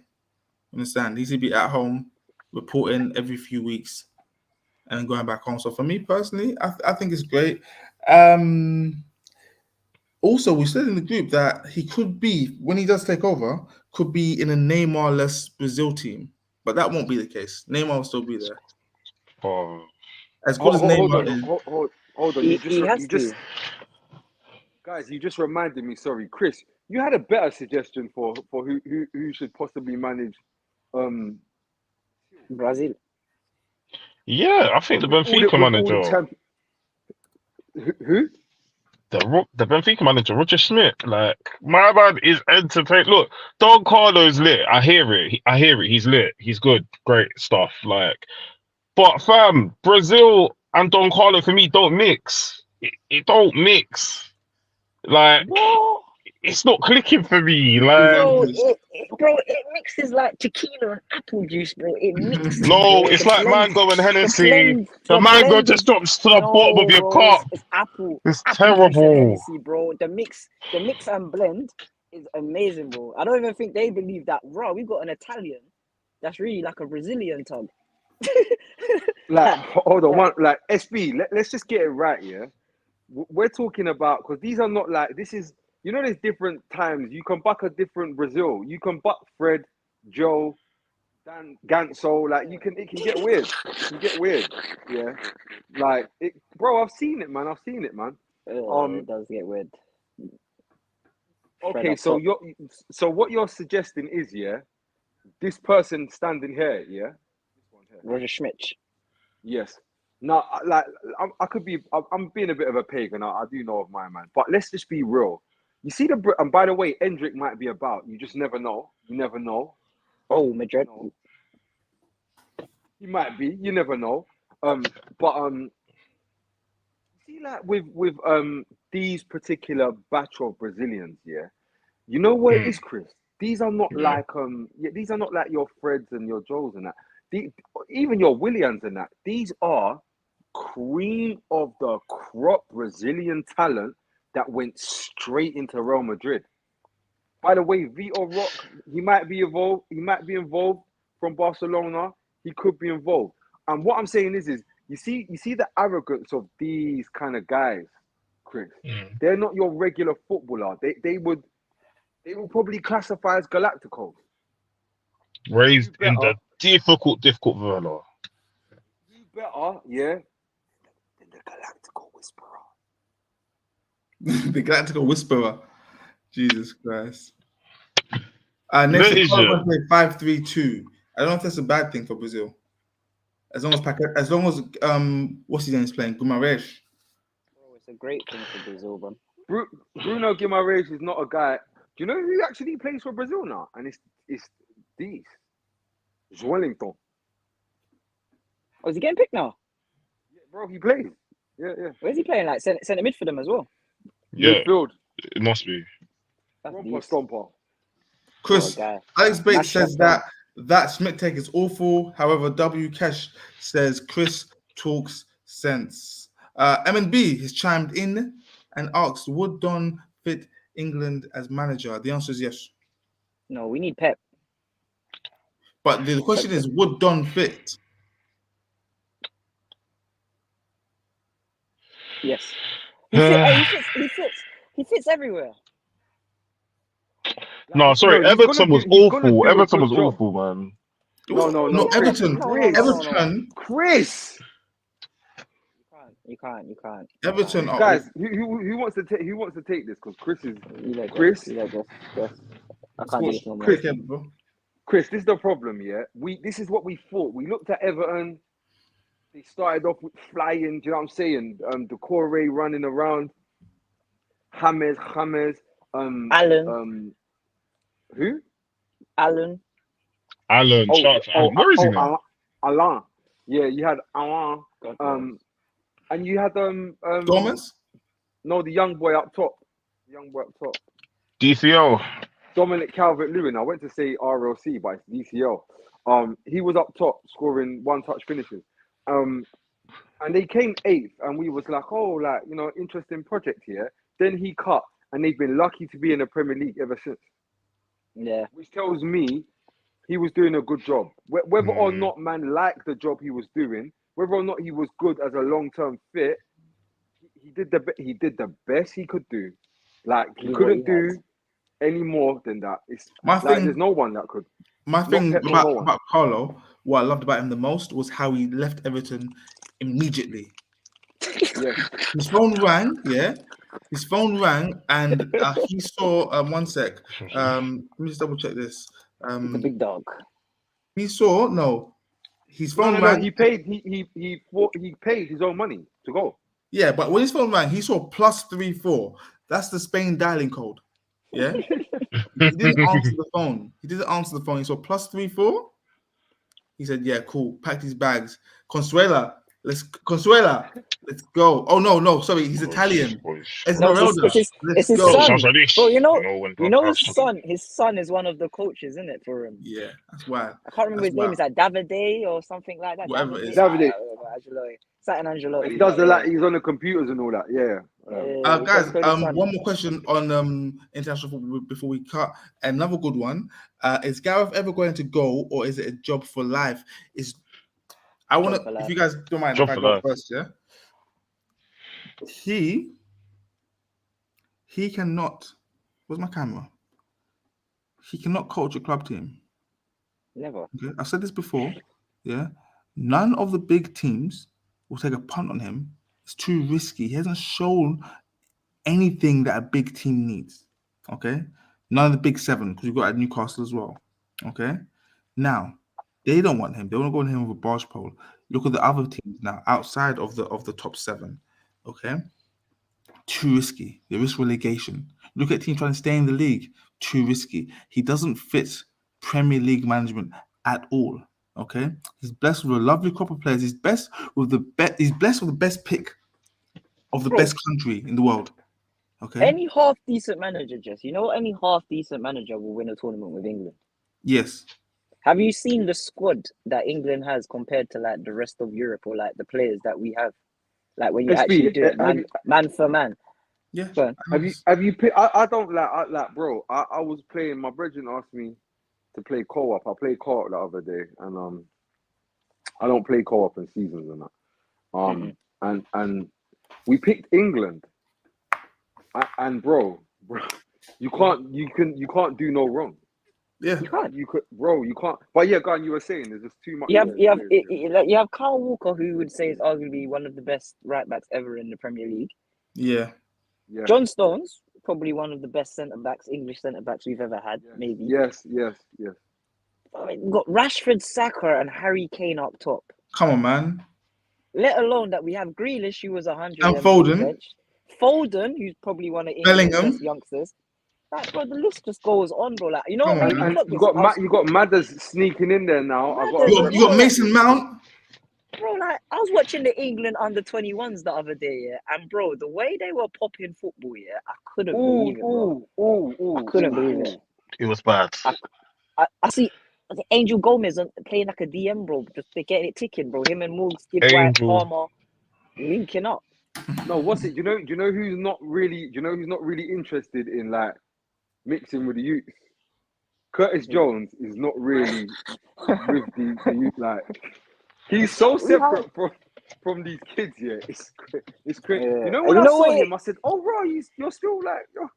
Understand? He needs to be at home, reporting every few weeks, and then going back home. So for me personally, I think it's great. Also, we said in the group that he could be, when he does take over, could be in a Neymar-less Brazil team. But that won't be the case. Neymar will still be there. As good as Neymar is. Hold on. Guys, you just reminded me. Sorry, Chris. You had a better suggestion for who should possibly manage Brazil. Yeah, I think the Benfica manager. Who? The Benfica manager, Roger Schmidt. Like, my man is entertaining. Look, Don Carlo's lit. I hear it. He's lit. He's good. Great stuff. Like, but fam, Brazil and Don Carlo for me don't mix. It don't mix. Like, what? It's not clicking for me. Like, bro, it mixes like tequila and apple juice, bro. It mixes. No, bro. It's like mango and Hennessy. The mango just drops to the bottom of your cup. It's apple. It's apple terrible, Hennessy, bro. The mix and blend is amazing, bro. I don't even think they believe that. Bro, we've got an Italian that's really like a Brazilian tug. Like, hold on, like SB. Let's just get it right, yeah. We're talking about, because these are not like, this is, you know, there's different times. You can buck a different Brazil. You can buck Fred, Joe, Dan, Ganso. Like, it can get weird. It can get weird. Yeah. Like, bro, I've seen it, man. It does get weird. Okay, so what you're suggesting is, yeah, this person standing here, yeah? This one here. Roger Schmidt. Yes. Now, like, I'm being a bit of a pagan. I do know of my man, but let's just be real. You see and by the way, Endrick might be about. You just never know. You never know. Oh, Madrid. He might be. You never know. See, like with these particular batch of Brazilians, yeah. You know what it is, Chris? These are not like these are not like your Freds and your Joes and that. Even your Williams and that. These are cream of the crop Brazilian talent that went straight into Real Madrid. By the way, Vitor Roque, he might be involved. He might be involved from Barcelona. He could be involved. And what I'm saying is you see the arrogance of these kind of guys, Chris. They're not your regular footballer. They would probably classify as Galacticos. Raised in the difficult Verla. You better, yeah. Than the Galactical Whisperer. The Galactical Whisperer. Jesus Christ. Next, 5-3-2. I don't know if that's a bad thing for Brazil. As long as what's his name is playing, Guimarães. Bro, it's a great thing for Brazil, bro. Bruno Guimarães is not a guy. Do you know who actually plays for Brazil now? And it's these. Wellington. Oh, is he getting picked now? Yeah, bro, he plays. Yeah. Where's he playing? Like centre mid for them as well? Yeah, midfield. it must be. Stomper. Chris, Alex Bates says that Smith take is awful. However, W. Kesh says Chris talks sense. M&B has chimed in and asked, would Don fit England as manager? The answer is yes. No, we need Pep. But the question is, would Don fit? Yes. He fits everywhere. No, sorry, Everton was awful. Everton was awful, man. No, Everton. Chris. You can't. Everton, guys. Who wants to take this? Because Chris is Chris. I can't do this no more. Chris, this is the problem. Yeah, this is what we thought. We looked at Everton. They started off with flying. Do you know what I'm saying? The Corey running around. James. Alan. Who? Alan. Where is he now? Alain. Yeah, you had Alain. And you had Thomas? No, the young boy up top. DCO. Dominic Calvert-Lewin. I went to say RLC, but it's DCL. He was up top scoring one-touch finishes. And they came 8th, and we was like, interesting project here. Then he cut, and they've been lucky to be in the Premier League ever since. Yeah. Which tells me he was doing a good job. Whether or not man liked the job he was doing, whether or not he was good as a long-term fit, he did the best he could do. Like, he couldn't do any more than that. There's no one that could. My thing about Carlo, what I loved about him the most was how he left Everton immediately. Yes. His phone rang, and he saw one sec. Let me just double check this. He's a big dog. He saw his phone rang. He paid his own money to go. Yeah, but when his phone rang, he saw +34. That's the Spain dialing code. Yeah. He didn't answer the phone. He saw +34. He said, "Yeah, cool." Packed his bags. Consuela, let's go. Oh no, sorry, he's Italian. It's his son. Bro, you know his son is one of the coaches, isn't it, for him? Yeah, that's why. I can't remember his name. Is that Davide or something like that? Whatever it is. Davide. Angelo. He does he's on the computers and all that. Yeah. Guys, one more question on international football before we cut. Another good one. Is Gareth ever going to go, or is it a job for life? If you guys don't mind, if I go first, yeah. He cannot. Where's my camera? He cannot coach a club team. Never. Okay, I've said this before. Yeah, none of the big teams will take a punt on him. It's too risky. He hasn't shown anything that a big team needs. Okay, none of the big 7, because you've got at Newcastle as well. Okay, now they don't want him. They want to go on him with a barge pole. Look at the other teams now outside of the top 7. Okay, too risky. They risk relegation. Look at teams trying to stay in the league. Too risky. He doesn't fit Premier League management at all. Okay, he's blessed with a lovely crop of players. He's blessed with the best pick of the best country in the world. Okay. Any half decent manager, Jess. Any half decent manager will win a tournament with England. Yes. Have you seen the squad that England has compared to like the rest of Europe, or like the players that we have? Like when you actually do it, man for man. Yeah. Have you picked? I don't bro. I was playing. My brethren asked me to play co-op. I played co-op the other day, and I don't play co-op in seasons and that. And we picked England, and bro, you can't do no wrong. Yeah, you can't. But yeah, God, you were saying there's just too much. You have Kyle Walker, who would say is arguably one of the best right backs ever in the Premier League. Yeah. John Stones, probably one of the best English centre backs we've ever had. Maybe. Yes. We've got Rashford, Saka, and Harry Kane up top. Come on, man. Let alone that we have Grealish, who was 100 And being Foden. benched. Foden, who's probably one of England's Bellingham. best youngsters. Like, bro, the list just goes on, bro. Like, you know Come what on, made me man. clock You this? got Madders sneaking in there now. You got Mason Mount. Bro, like, I was watching the England under-21s the other day, yeah, and bro, the way they were popping football, yeah, I couldn't believe it, bro. I couldn't believe it. It was bad. I see Angel Gomez playing like a DM, bro. Just they're getting it ticking, bro. Him and Morgs, Gibbs White, Palmer, linking up. No, what's it? Do you know who's not really? Do you know who's not really interested in like mixing with the youth? Curtis Jones is not really with the youth. Like he's so separate from these kids. Yeah, it's crazy. Yeah. You know when I saw him, I said, "Oh, bro, you're still like." Oh.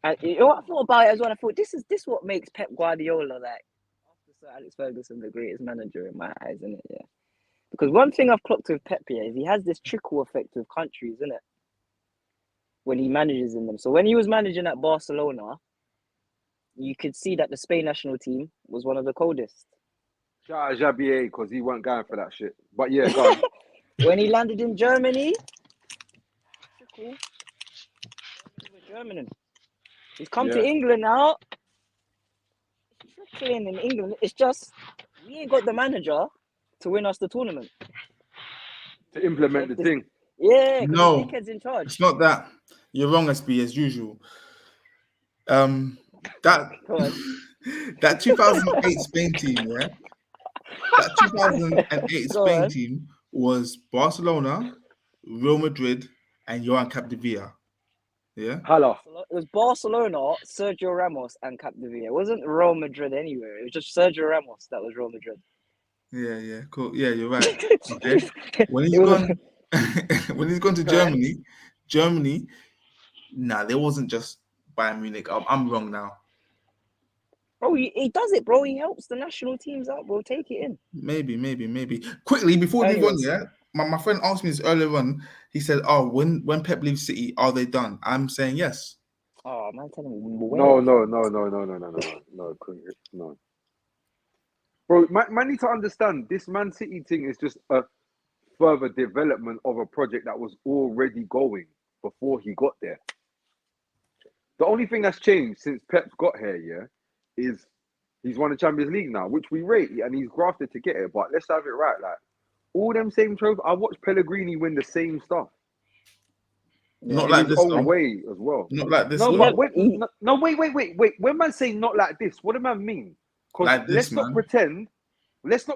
And you know what I thought about it as well? I thought this what makes Pep Guardiola like after Sir Alex Ferguson the greatest manager in my eyes, isn't it? Yeah. Because one thing I've clocked with Pep here is he has this trickle effect with countries, isn't it? When he manages in them. So when he was managing at Barcelona, you could see that the Spain national team was one of the coldest. Shout out Javier because he weren't going for that shit. But yeah, go on. When he landed in Germany, trickle. German. He's come to England now. He's trickling in England. It's just we ain't got the manager to win us the tournament. To implement the thing. Yeah, no, the dickhead's in charge. It's not that. You're wrong, SB, as usual. That 2008 Spain team, yeah. That 2008 Spain team was Barcelona, Real Madrid, and Johan Capdevila. Yeah. Hello. It was Barcelona, Sergio Ramos, and Capdevila. It wasn't Real Madrid anywhere. It was just Sergio Ramos that was Real Madrid. Yeah, cool. Yeah, you're right. Okay. When he's gone to Germany, nah, there wasn't just Bayern Munich. I'm wrong now. Bro, he does it, bro. He helps the national teams out, bro. Take it in. Maybe. Quickly, before we move on, yeah. My friend asked me this earlier on. He said, "Oh, when Pep leaves City, are they done?" I'm saying yes. Oh man, tell me. No. Bro, man need to understand this Man City thing is just a further development of a project that was already going before he got there. The only thing that's changed since Pep's got here, yeah, is he's won the Champions League now, which we rate, and he's grafted to get it. But let's have it right, like all them same trophies. I watched Pellegrini win the same stuff. Not like this way as well. Not like this. No, but wait. When man say not like this, what do man mean? Because like let's not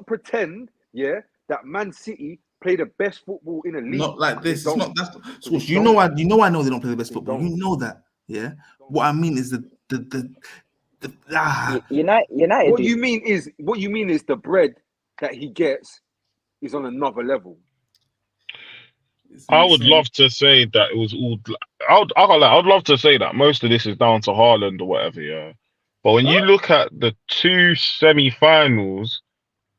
pretend, yeah, that Man City play the best football in a league. Not like this. It's not that. So you know I know they don't play the best football. You know that, yeah. What I mean is United. What you mean is the bread that he gets is on another level. I would love to say that it was all. I'd love to say that most of this is down to Haaland or whatever, yeah. But when you look at the two semi-finals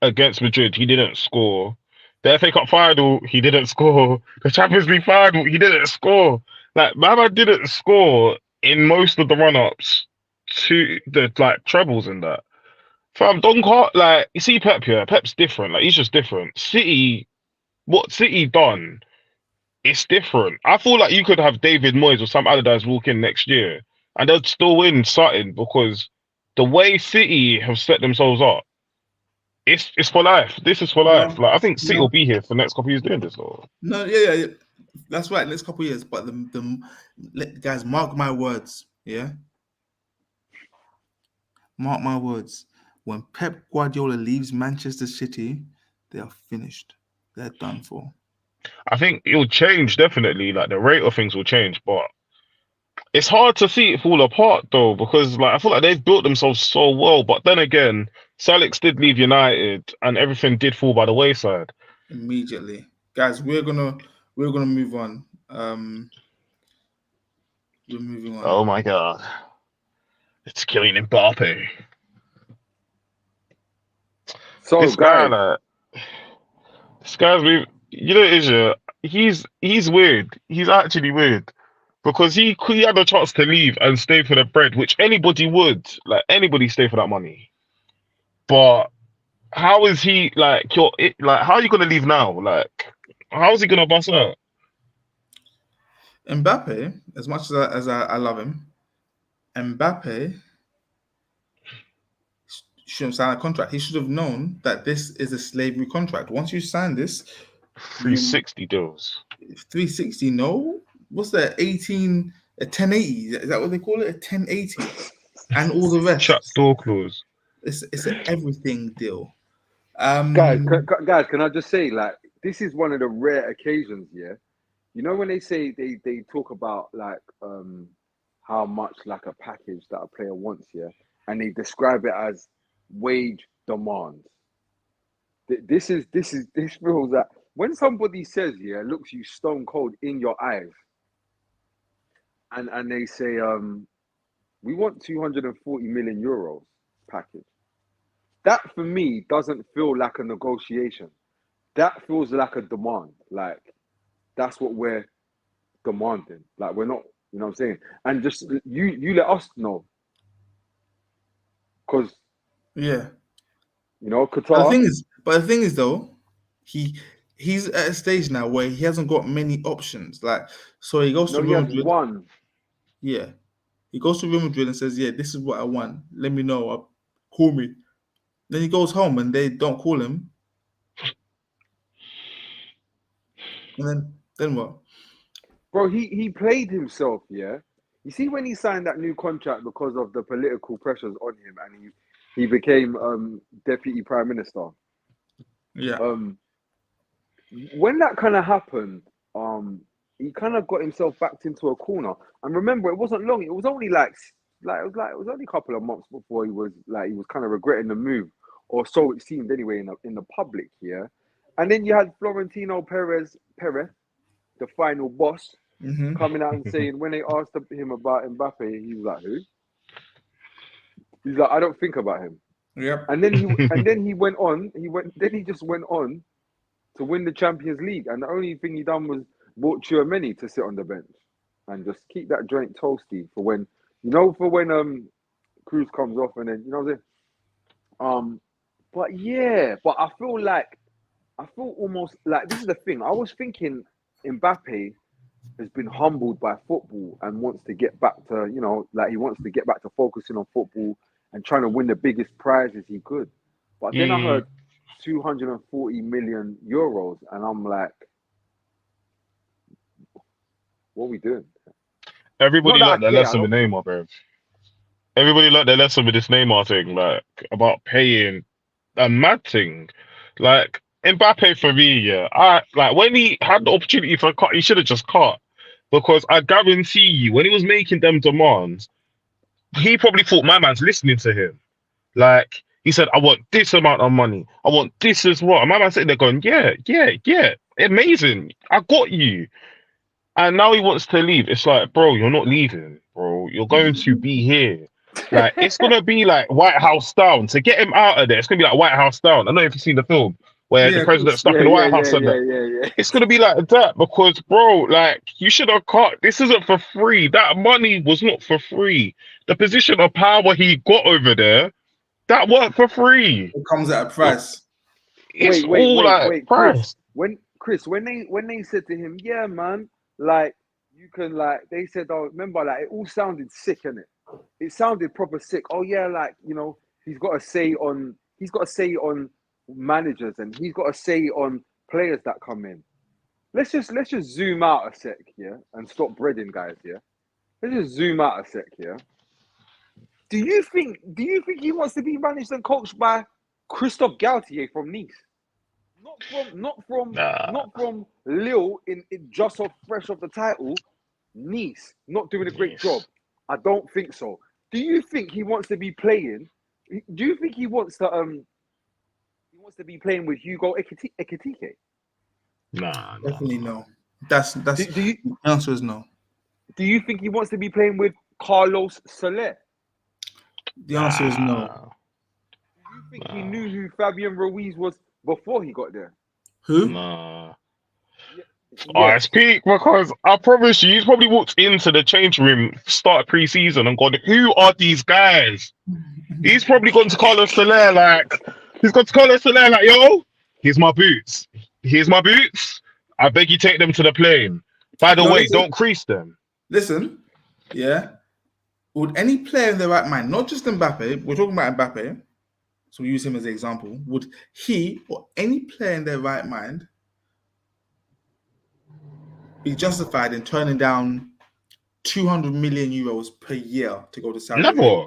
against Madrid, he didn't score. The FA Cup final, he didn't score. The Champions League final, he didn't score. Like, Mama didn't score in most of the run-ups to the trebles and that. Fam, Don Carlo, like, you see Pep here. Pep's different. Like, he's just different. What City done, it's different. I feel like you could have David Moyes or some other guys walk in next year and they'll still win something because the way City have set themselves up, it's for life. This is for life. Like I think City will be here for the next couple of years doing this. Or no, yeah, that's right. Next couple of years, but guys, mark my words. Yeah, mark my words. When Pep Guardiola leaves Manchester City, they are finished. They're done for. I think it will change definitely. Like the rate of things will change, but it's hard to see it fall apart though because I feel like they've built themselves so well. But then again, Alex did leave United, and everything did fall by the wayside immediately. Guys, we're gonna move on. We're moving on. Oh my god, it's Kylian Mbappé. So this guy's you know, Asia, he's weird. He's actually weird because he had a chance to leave and stay for the bread, which anybody would. Like anybody stay for that money. But how is he like? How are you gonna leave now? Like, how is he gonna bust out? Mbappe, as much as I love him, Mbappe shouldn't sign a contract. He should have known that this is a slavery contract. Once you sign this, 360 deals. 360, no? What's that? 1080? Is that what they call it? A 1080? And all the rest. Shut door clause. It's an everything deal. Guys, can I just say, like, this is one of the rare occasions, yeah? You know when they say they talk about like how much like a package that a player wants, yeah, and they describe it as wage demands. This feels that when somebody says, yeah, looks you stone cold in your eyes, and they say we want 240 million euros package. That for me doesn't feel like a negotiation. That feels like a demand. Like that's what we're demanding. Like we're not, you know what I'm saying? And just you let us know. Because yeah. You know, Qatar. But the thing is though, he's at a stage now where he hasn't got many options. Like, so he goes to Real Madrid. One. Yeah. He goes to Real Madrid and says, yeah, this is what I want. Let me know. Call me. Then he goes home and they don't call him. And then what? Bro, he played himself, yeah? You see when he signed that new contract because of the political pressures on him and he became deputy prime minister. Yeah. When that kind of happened, he kind of got himself backed into a corner. And remember, it wasn't long. It was only it was only a couple of months before he was kind of regretting the move, or so it seemed anyway in the public, yeah. And then you had Florentino Perez, the final boss, coming out and saying when they asked him about Mbappe, he was like, "Who?" He's like, "I don't think about him." Yep. And then he went on. He just went on to win the Champions League, and the only thing he done was bought Tchouaméni to sit on the bench and just keep that joint toasty for when Cruz comes off, and then you know what I'm saying. But I feel almost like this is the thing. I was thinking Mbappe has been humbled by football and wants to get back to, you know, like he wants to get back to focusing on football and trying to win the biggest prizes he could. But then I heard 240 million euros, and I'm like, what are we doing? Everybody learned their lesson with Neymar, bro. Everybody learned their lesson with this Neymar thing, like about paying a mad thing. Like Mbappe for me, yeah. I like when he had the opportunity for a cut, he should have just cut. Because I guarantee you, when he was making them demands, he probably thought my man's listening to him. Like he said, I want this amount of money. I want this as well. And my man's sitting there going, yeah. Amazing. I got you. And now he wants to leave. It's like, bro, you're not leaving, bro. You're going to be here. Like, it's going to be like White House down. To get him out of there, it's going to be like White House down. I don't know if you've seen the film where the president's stuck in the White House and that. It's going to be like that because, bro, like, you should have cut. This isn't for free. That money was not for free. The position of power he got over there, that worked for free. It comes at a price. It's all like price. Chris, when they said to him, yeah, man, like, you can, like, they said, oh, remember, like, it all sounded sick, innit? It sounded proper sick. Oh, yeah, like, you know, he's got a say on managers and he's got a say on players that come in. Let's just zoom out a sec, yeah, and stop breading, guys, yeah? Let's just zoom out a sec, yeah? Do you think he wants to be managed and coached by Christophe Galtier from Nice? Not from Lille in just off fresh off the title. Nice not doing a great job. I don't think so. Do you think he wants to be playing? Do you think he wants to be playing with Hugo Ekitike? Nah, definitely no. That's the answer is no. Do you think he wants to be playing with Carlos Soler? The answer is no. Do you think he knew who Fabian Ruiz was before he got there? Who? Nah. It's peak because I promise you, he's probably walked into the change room, start pre-season, and gone, "Who are these guys? He's probably gone to Carlos Soler like, yo, here's my boots. Here's my boots. I beg you take them to the plane. By the No, way, listen. don't crease them. Listen, yeah. Would any player in their right mind, not just Mbappe, we're talking about Mbappe, so we use him as an example, would he or any player in their right mind be justified in turning down 200 million euros per year to go to Saudi Arabia?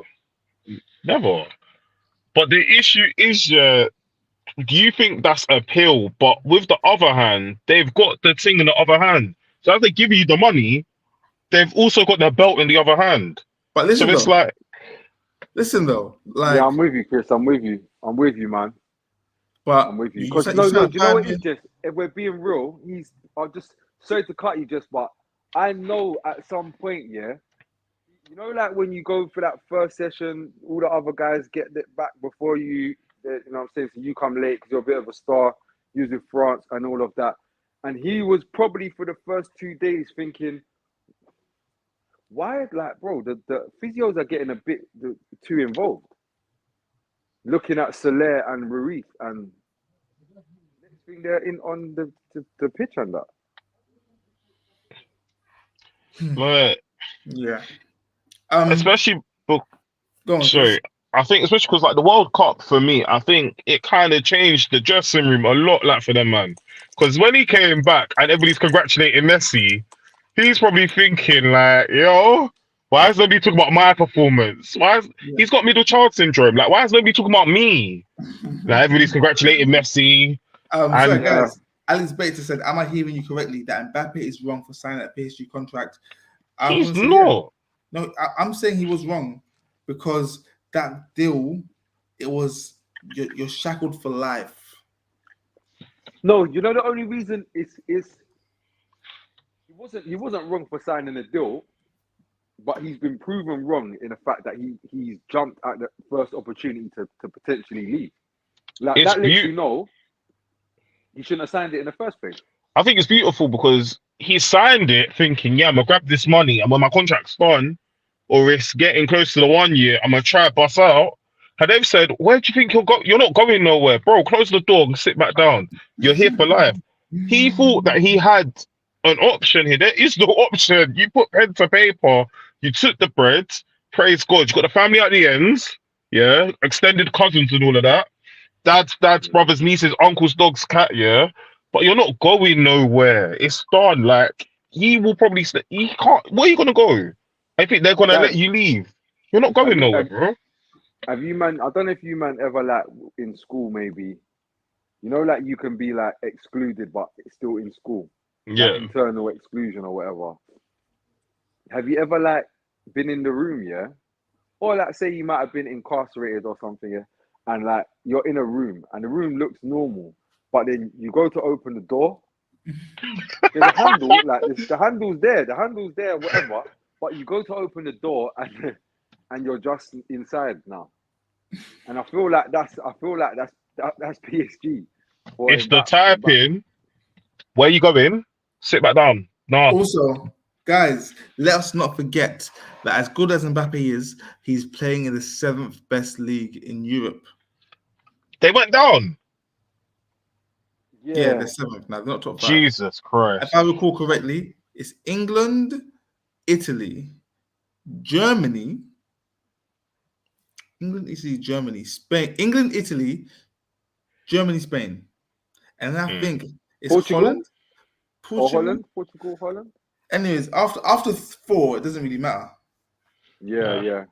Never. But the issue is, do you think that's a pill? But with the other hand, they've got the thing in the other hand. So as they give you the money, they've also got their belt in the other hand. But listen, so it's though. like, yeah, I'm with you, Chris. I'm with you, man. But I'm with you. Because do you know what it is, just if we're being real, I'll just sorry to cut you, but I know at some point, yeah, you know, like when you go for that first session, all the other guys get it back before you. You know what I'm saying? So you come late because you're a bit of a star, using France and all of that. And he was probably for the first 2 days thinking, why, like, bro, the physios are getting a bit too involved. Looking at Soler and Ruiz, and next thing they're in on the pitch and that. But yeah. Especially, sorry, I think especially because like the World Cup for me, I think it kind of changed the dressing room a lot, like for them, man. Because when he came back and everybody's congratulating Messi, he's probably thinking like, yo, why is nobody talking about my performance? He's got middle child syndrome? Like, why is nobody talking about me? Like, everybody's congratulating Messi. Sorry, guys. Alex Bates said, "Am I hearing you correctly that Mbappe is wrong for signing that PSG contract?" He's not. Yeah. No, I'm saying he was wrong because that deal, it was you're shackled for life. No, you know the only reason is he wasn't wrong for signing a deal, but he's been proven wrong in the fact that he's jumped at the first opportunity to potentially leave. Like that lets you know he shouldn't have signed it in the first place. I think it's beautiful because he signed it thinking, yeah, I'm gonna grab this money, and when my contract's done, or it's getting close to the 1 year, I'm gonna try to bust out. And they've said, where do you think you'll go? You're not going nowhere, bro. Close the door and sit back down. You're here for life. He thought that he had an option here. There is no option. You put pen to paper, you took the bread, praise God. You got the family at the ends, yeah, extended cousins and all of that. Dad's brothers, nieces, uncles, dogs, cat, yeah. But you're not going nowhere. It's done. Like, he will probably he can't. Where are you gonna go? I think they're gonna let you leave. You're not going nowhere, bro. Have you, man? I don't know if you, man, ever like in school, maybe, you know, like you can be like excluded, but it's still in school. Yeah. Like internal exclusion or whatever. Have you ever like been in the room, yeah? Or like say you might have been incarcerated or something, yeah? And like you're in a room and the room looks normal, but then you go to open the door. There's a handle, like the handle's there, whatever. But you go to open the door and you're just inside now. And I feel like that's PSG. It's the typing. Where you going? Sit back down. No. Also, guys, let us not forget that as good as Mbappe is, he's playing in the 7th best league in Europe. They went down. Yeah, they're 7th now. They're not top 5. Jesus Christ. If I recall correctly, it's England, Italy, Germany, Spain, England, Italy, Germany, Spain. And I think it's Portugal, Portugal, Holland. Anyways, after 4, it doesn't really matter. Yeah.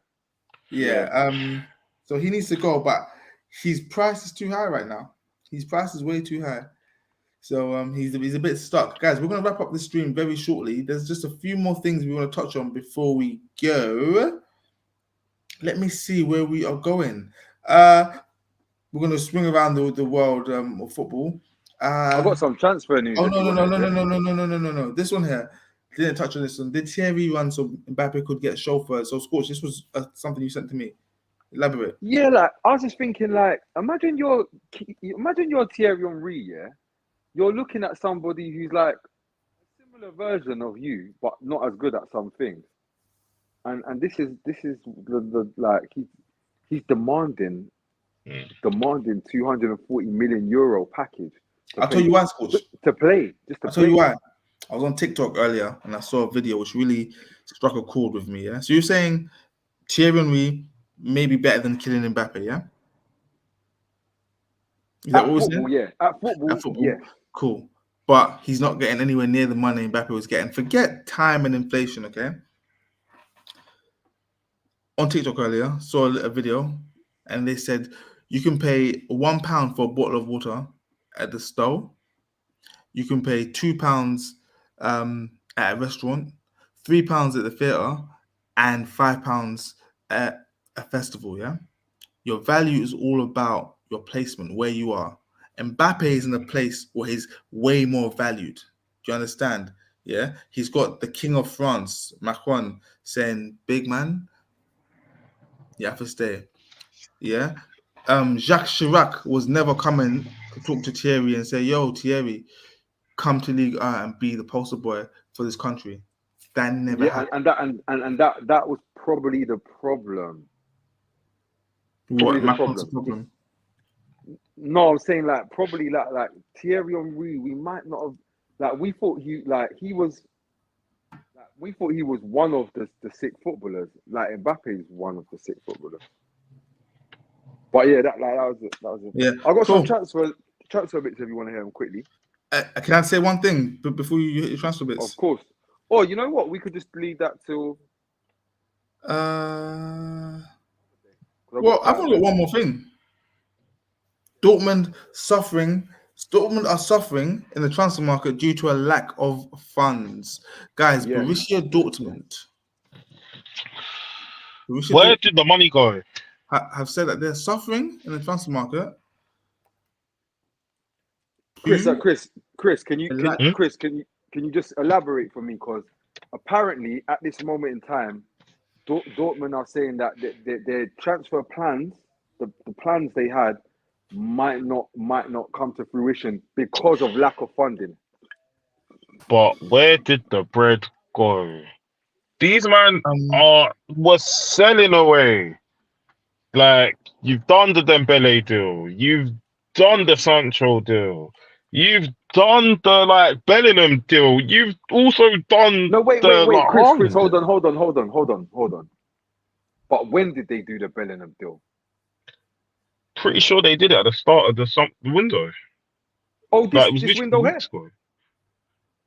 So he needs to go, but his price is too high right now. His price is way too high. So he's a bit stuck. Guys, we're going to wrap up the stream very shortly. There's just a few more things we want to touch on before we go. Let me see where we are going. We're going to swing around the world of football. I've got some transfer news. Oh, no. This one here. Didn't touch on this one. Did Thierry run so Mbappe could get chauffeur? So, Scorch, this was something you sent to me. Elaborate. Yeah, like I was just thinking, like, imagine you're Thierry Henry, yeah. You're looking at somebody who's like a similar version of you, but not as good at some things. And this is the like he's demanding 240 million euro package. I'll tell you why, Scorch. To play. I'll tell you why. I was on TikTok earlier and I saw a video which really struck a chord with me. Yeah. So you're saying Thierry Henry may be better than Kylian Mbappe, yeah? Is that what we're saying? Yeah. At football, yeah. Cool. But he's not getting anywhere near the money Mbappe was getting. Forget time and inflation, okay? On TikTok earlier, saw a video and they said you can pay £1 for a bottle of water at the store. You can pay £2 at a restaurant, £3 at the theatre, and £5 at a festival, yeah? Your value is all about your placement, where you are. Mbappe is in a place where he's way more valued. Do you understand? Yeah? He's got the King of France, Macron, saying, big man, you have to stay. Yeah? Jacques Chirac was never coming to talk to Thierry and say, yo, Thierry, come to League and be the poster boy for this country. That never happened. And that was probably the problem. What Macron's problem? No, I'm saying like probably like Thierry Henry. We might not have we thought he was one of the sick footballers. Like Mbappe is one of the sick footballers. But yeah, that was it. Yeah, I got some transfer bits if you want to hear them quickly. Can I say one thing before you hit your transfer bits? Of course. Oh, you know what? We could just leave that till. Well, I've only got one more thing. Dortmund are suffering in the transfer market due to a lack of funds. Guys, yeah. Borussia Dortmund. Where did the money go? Have said that they're suffering in the transfer market. Chris, can you just elaborate for me? Because apparently at this moment in time, Dortmund are saying that their transfer plans, the plans they had, might not come to fruition because of lack of funding. But where did the bread go? These men was selling away. Like, you've done the Dembele deal, you've done the Sancho deal, you've done the Bellingham deal, you've also done wait, Chris, hold on. But when did they do the Bellingham deal? Pretty sure they did it at the start of the window. Oh, this window here? Ago.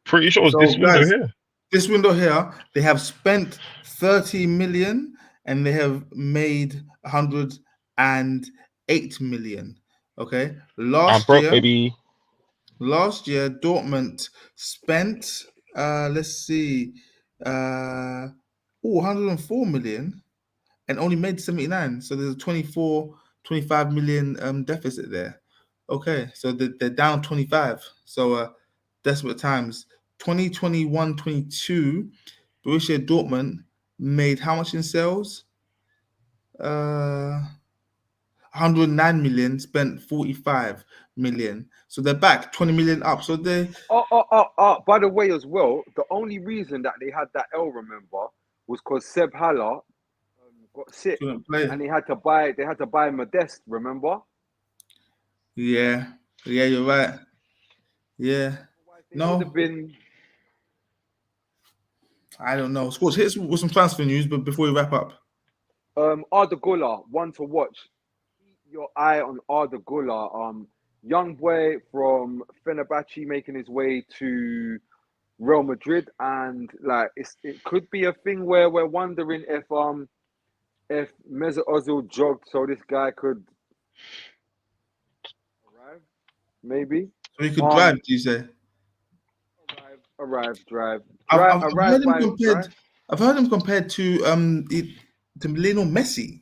Pretty sure it was this window here. This window here, they have spent 30 million and they have made 108 million. Okay. Last year, Dortmund spent 104 million and only made 79. So there's a 25 million deficit there. Okay, so they're down 25. So desperate times. 2021-22, Borussia Dortmund made how much in sales? 109 million, spent 45 million. So they're back 20 million up. So they. By the way, as well, the only reason that they had that L, remember, was because Seb Haller got sick and they had to buy Modeste, remember? Yeah, you're right. Yeah. No. I don't know. Sports hits with some transfer news, but before we wrap up. Arda Güler, one to watch. Keep your eye on Arda Güler. Young boy from Fenerbahce making his way to Real Madrid, and it could be a thing where we're wondering if Mesut Ozil jogged so this guy could arrive, maybe. So he could drive, do you say? Drive. I've heard him compared to Lionel Messi.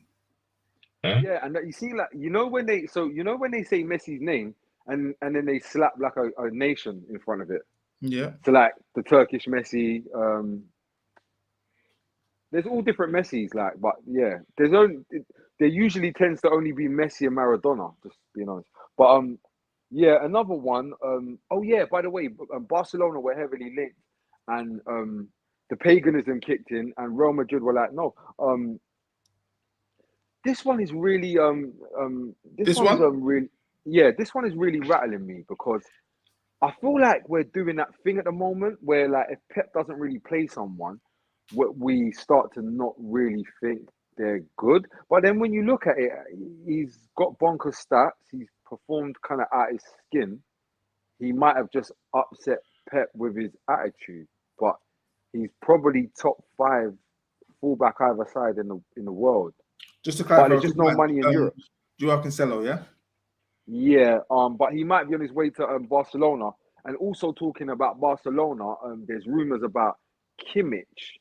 Yeah, and you see, when they say Messi's name and then they slap a nation in front of it. Yeah. So the Turkish Messi, there's all different Messis, but yeah, there usually tends to only be Messi and Maradona, just being honest. But yeah, another one. By the way, Barcelona were heavily linked, and the paganism kicked in, and Real Madrid were like, no. This one is really This one? really, yeah, this one is really rattling me because I feel like we're doing that thing at the moment where, like, if Pep doesn't really play someone, we start to not really think they're good. But then when you look at it, he's got bonkers stats. He's performed kind of out his skin. He might have just upset Pep with his attitude, but he's probably top 5 fullback either side in the world. Just to clarify, but there's just no money in Europe. Joao Cancelo, yeah? Yeah, but he might be on his way to Barcelona. And also talking about Barcelona, there's rumours about Kimmich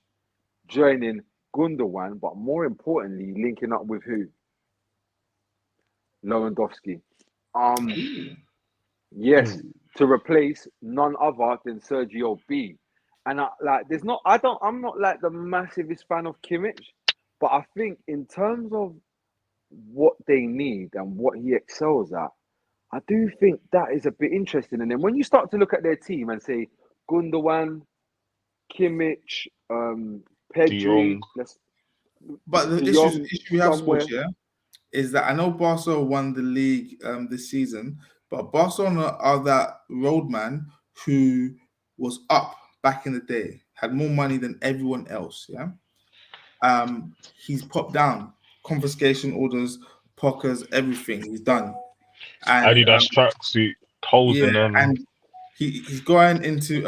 joining Gundogan, but more importantly, linking up with who? Lewandowski. Yes, to replace none other than Sergio B. And I'm not like the massivest fan of Kimmich, but I think in terms of what they need and what he excels at, I do think that is a bit interesting. And then when you start to look at their team and say Gundogan, Kimmich, Pedri, but the issue we have, sports, yeah, is that I know Barca won the league this season, but Barcelona are that roadman who was up back in the day, had more money than everyone else, yeah. He's popped down, confiscation orders, pockers, everything he's done. And Adidas tracksuit, holes in them. And he's going into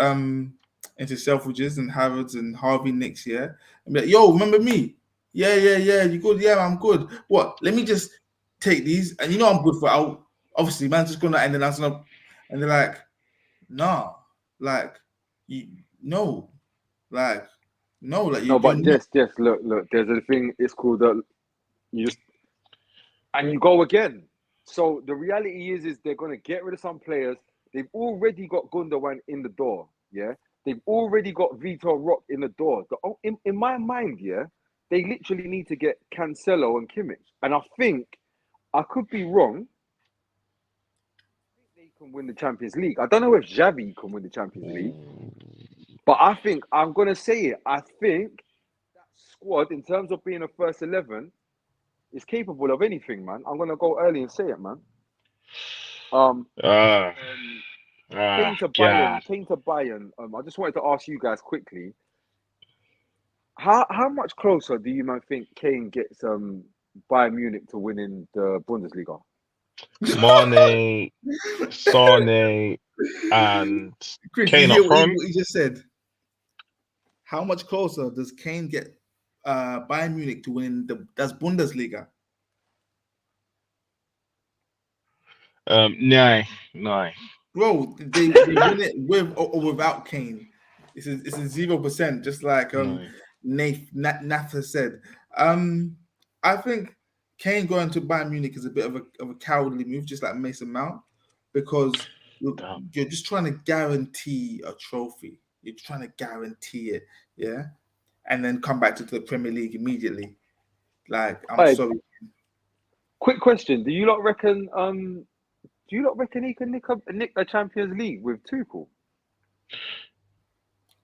Selfridges and Harrods and Harvey next year and be like, yo, remember me? Yeah, you good? Yeah, I'm good. What? Let me just take these, and I'm good for it. Obviously, man's just gonna end up, and they're like, nah, like no, but just look. There's a thing. It's called you go again. So the reality is they're going to get rid of some players. They've already got Gundogan in the door, yeah? They've already got Vitor Roque in the door. In my mind, yeah, they literally need to get Cancelo and Kimmich. And I think, I could be wrong, I think they can win the Champions League. I don't know if Xavi can win the Champions League, but I think, I'm going to say it, I think that squad, in terms of being a first 11, is capable of anything, man. I'm gonna go early and say it, man. Kane to Bayern. I just wanted to ask you guys quickly. How much closer do you think Kane gets Bayern Munich to winning the Bundesliga? Mane, Sane, and Chris, Kane up front. What he just said. How much closer does Kane get Bayern Munich to win das Bundesliga? No. Bro, they win it with or without Kane. It's a 0%, just like Nath has said. I think Kane going to Bayern Munich is a bit of a cowardly move, just like Mason Mount, because you're just trying to guarantee a trophy. You're trying to guarantee it, yeah, and then come back to the Premier League immediately. Like, I'm sorry. Quick question: Do you not reckon he can nick a Champions League with Tuchel?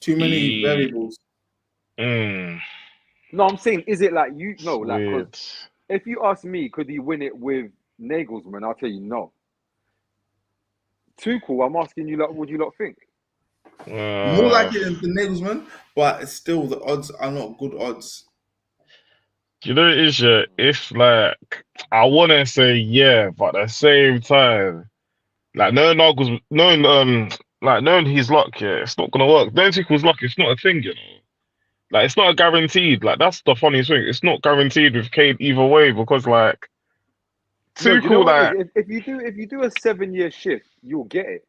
Too many variables. No, I'm saying, is it like because if you ask me, could he win it with Nagelsmann? I'll tell you no. Tuchel, I'm asking you, what do you lot think? More likely than Nagelsmann, but still the odds are not good odds. You know, if like I want to say yeah, but at the same time, like knowing his luck, yeah, it's not gonna work. Knowing Tuchel's luck, it's not a thing, you know. Like, it's not guaranteed. Like, that's the funniest thing. It's not guaranteed with Kane either way, because like Tuchel, if you do a 7-year shift, you'll get it.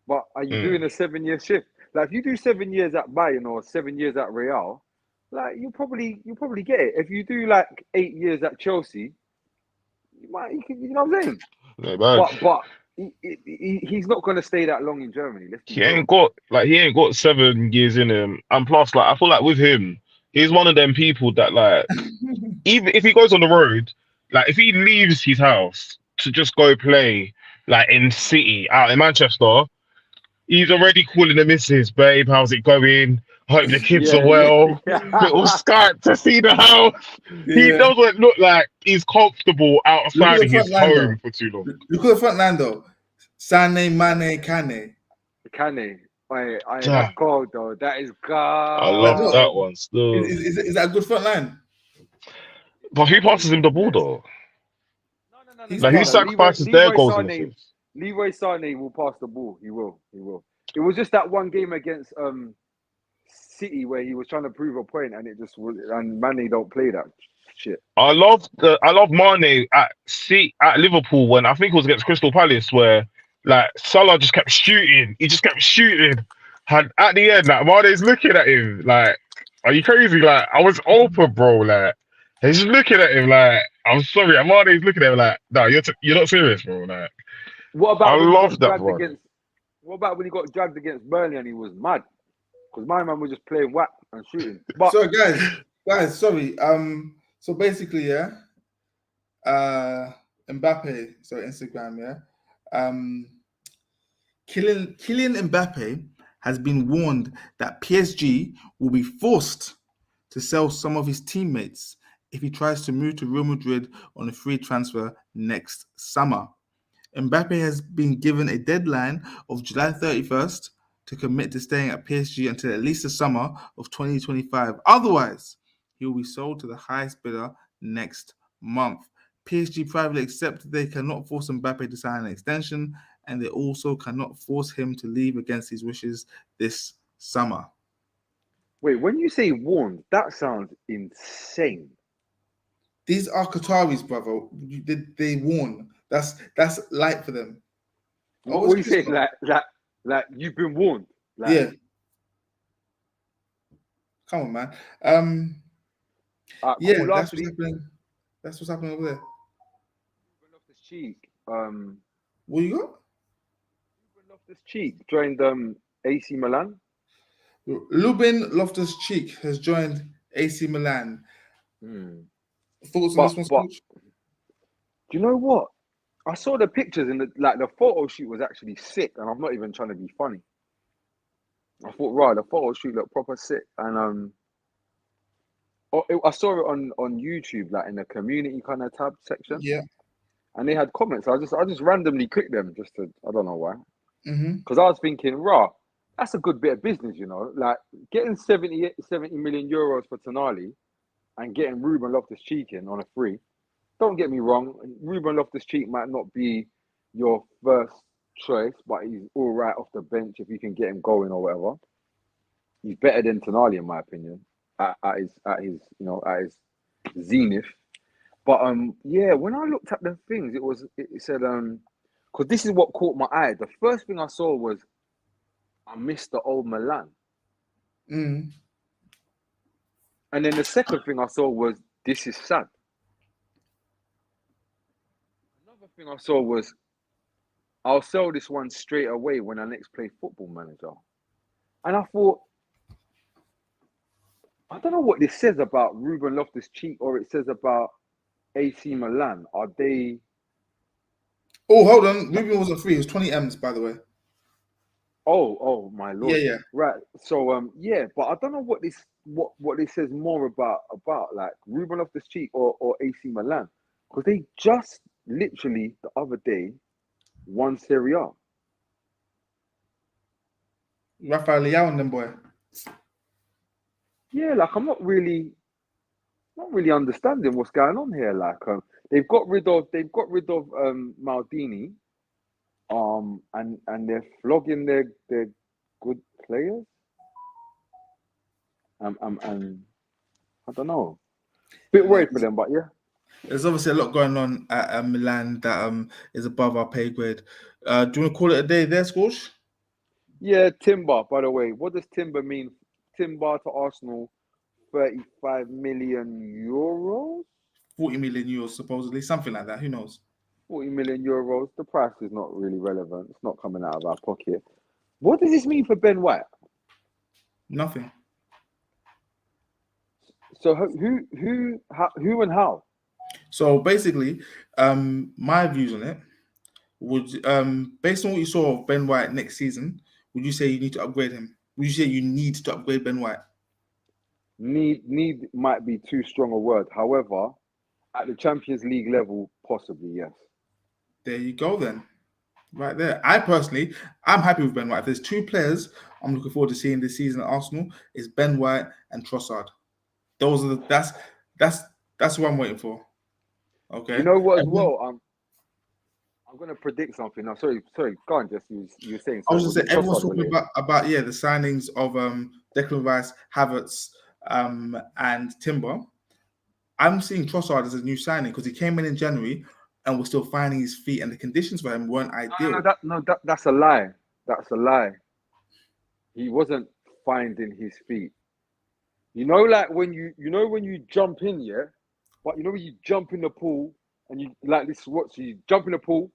But are you doing a 7-year shift? Like, if you do 7 years at Bayern or 7 years at Real, like you'll probably get it. If you do like 8 years at Chelsea, you know what I'm saying? Yeah, but he's not going to stay that long in Germany. He ain't got 7 years in him, and plus, like, I feel like with him, he's one of them people that, like, even if he goes on the road, like if he leaves his house to just go play like in City out in Manchester, he's already calling the missus, babe, how's it going? hope the kids are well. Little Skype to see the house. He doesn't look like he's comfortable outside of his home for too long. Look at the front line though. Sane, Mane, Kane. That's gold though. That is gold. I love that one still. Is that a good front line? But who passes him the ball though? No. Who sacrifices their goals and assists? Leroy Sané will pass the ball. He will. It was just that one game against City where he was trying to prove a point, and it just was. And Mane don't play that shit. I love Mane at Liverpool when I think it was against Crystal Palace where like Salah just kept shooting. He just kept shooting. And at the end, like Mane's looking at him like, "Are you crazy?" Like I was open, bro. Like he's just looking at him like, "I'm sorry." And Mane's looking at him like, "No, you're not serious, bro." Like, what about? I love that one. What about when he got dragged against Burnley and he was mad? Because my man was just playing whack and shooting. But so guys, sorry. So basically, Mbappe. So Instagram, Kylian Mbappe has been warned that PSG will be forced to sell some of his teammates if he tries to move to Real Madrid on a free transfer next summer. Mbappe has been given a deadline of July 31st to commit to staying at PSG until at least the summer of 2025. Otherwise, he will be sold to the highest bidder next month. PSG privately accept they cannot force Mbappe to sign an extension, and they also cannot force him to leave against his wishes this summer. Wait, when you say warned, that sounds insane. These are Qataris, brother. They warn. That's light for them. What are you saying? Like you've been warned. Like, yeah. Come on, man. Yeah, cool. That's what's happening. That's what's happening over there. Loftus-Cheek. What you got? Loftus-Cheek joined AC Milan. Ruben Loftus-Cheek has joined AC Milan. Thoughts on this one, Scooch? Do you know what? I saw the pictures and the photo shoot was actually sick, and I'm not even trying to be funny. I thought, right, the photo shoot looked proper sick, and I saw it on YouTube, like in the community kind of tab section. Yeah. And they had comments. I just randomly clicked them just to, I don't know why. Because I was thinking, that's a good bit of business, you know, like getting 70 million euros for Tonali and getting Ruben Loftus-Cheek in on a free. Don't get me wrong, Ruben Loftus-Cheek might not be your first choice, but he's all right off the bench if you can get him going or whatever. He's better than Tonali, in my opinion, at his zenith. But when I looked at the things, it said because this is what caught my eye. The first thing I saw was I missed the old Milan. And then the second thing I saw was this is sad. Another thing I saw was I'll sell this one straight away when I next play Football Manager. And I thought, I don't know what this says about Ruben Loftus-Cheek or it says about AC Milan. Are they... Oh, hold on. Ruben wasn't free. It was 20 M's, by the way. Oh, my lord. Yeah. Right. So, but I don't know what this says more about like Ruben Loftus-Cheek or AC Milan. Because they just literally the other day won Serie A. Rafael Leao and them, boy. Yeah, like I'm not really understanding what's going on here. Like they've got rid of Maldini, and they're flogging their good players. And I don't know. Bit worried for them, but yeah. There's obviously a lot going on at Milan that is above our pay grade. Do you want to call it a day there, Scorch? Yeah, Timber, by the way. What does Timber mean? Timber to Arsenal, 35 million euros? 40 million euros, supposedly. Something like that. Who knows? 40 million euros. The price is not really relevant. It's not coming out of our pocket. What does this mean for Ben White? Nothing. So who and how? So basically, my views on it would, based on what you saw of Ben White next season, would you say you need to upgrade him? would you say you need to upgrade Ben White? Need might be too strong a word. However, at the Champions League level, possibly, yes. There you go then. Right there. I'm happy with Ben White. If there's two players I'm looking forward to seeing this season at Arsenal, is Ben White and Trossard. Those are that's what I'm waiting for. Okay. You know what as well? I'm gonna predict something. Now, sorry, go on, Jess. You were saying. I was just saying everyone's Trossard talking about the signings of Declan Rice, Havertz, and Timber. I'm seeing Trossard as a new signing because he came in January and was still finding his feet, and the conditions for him weren't ideal. That's a lie. That's a lie. He wasn't finding his feet. You know, like when you jump in, yeah. But you know when you jump in the pool and you like this, so you jump in the pool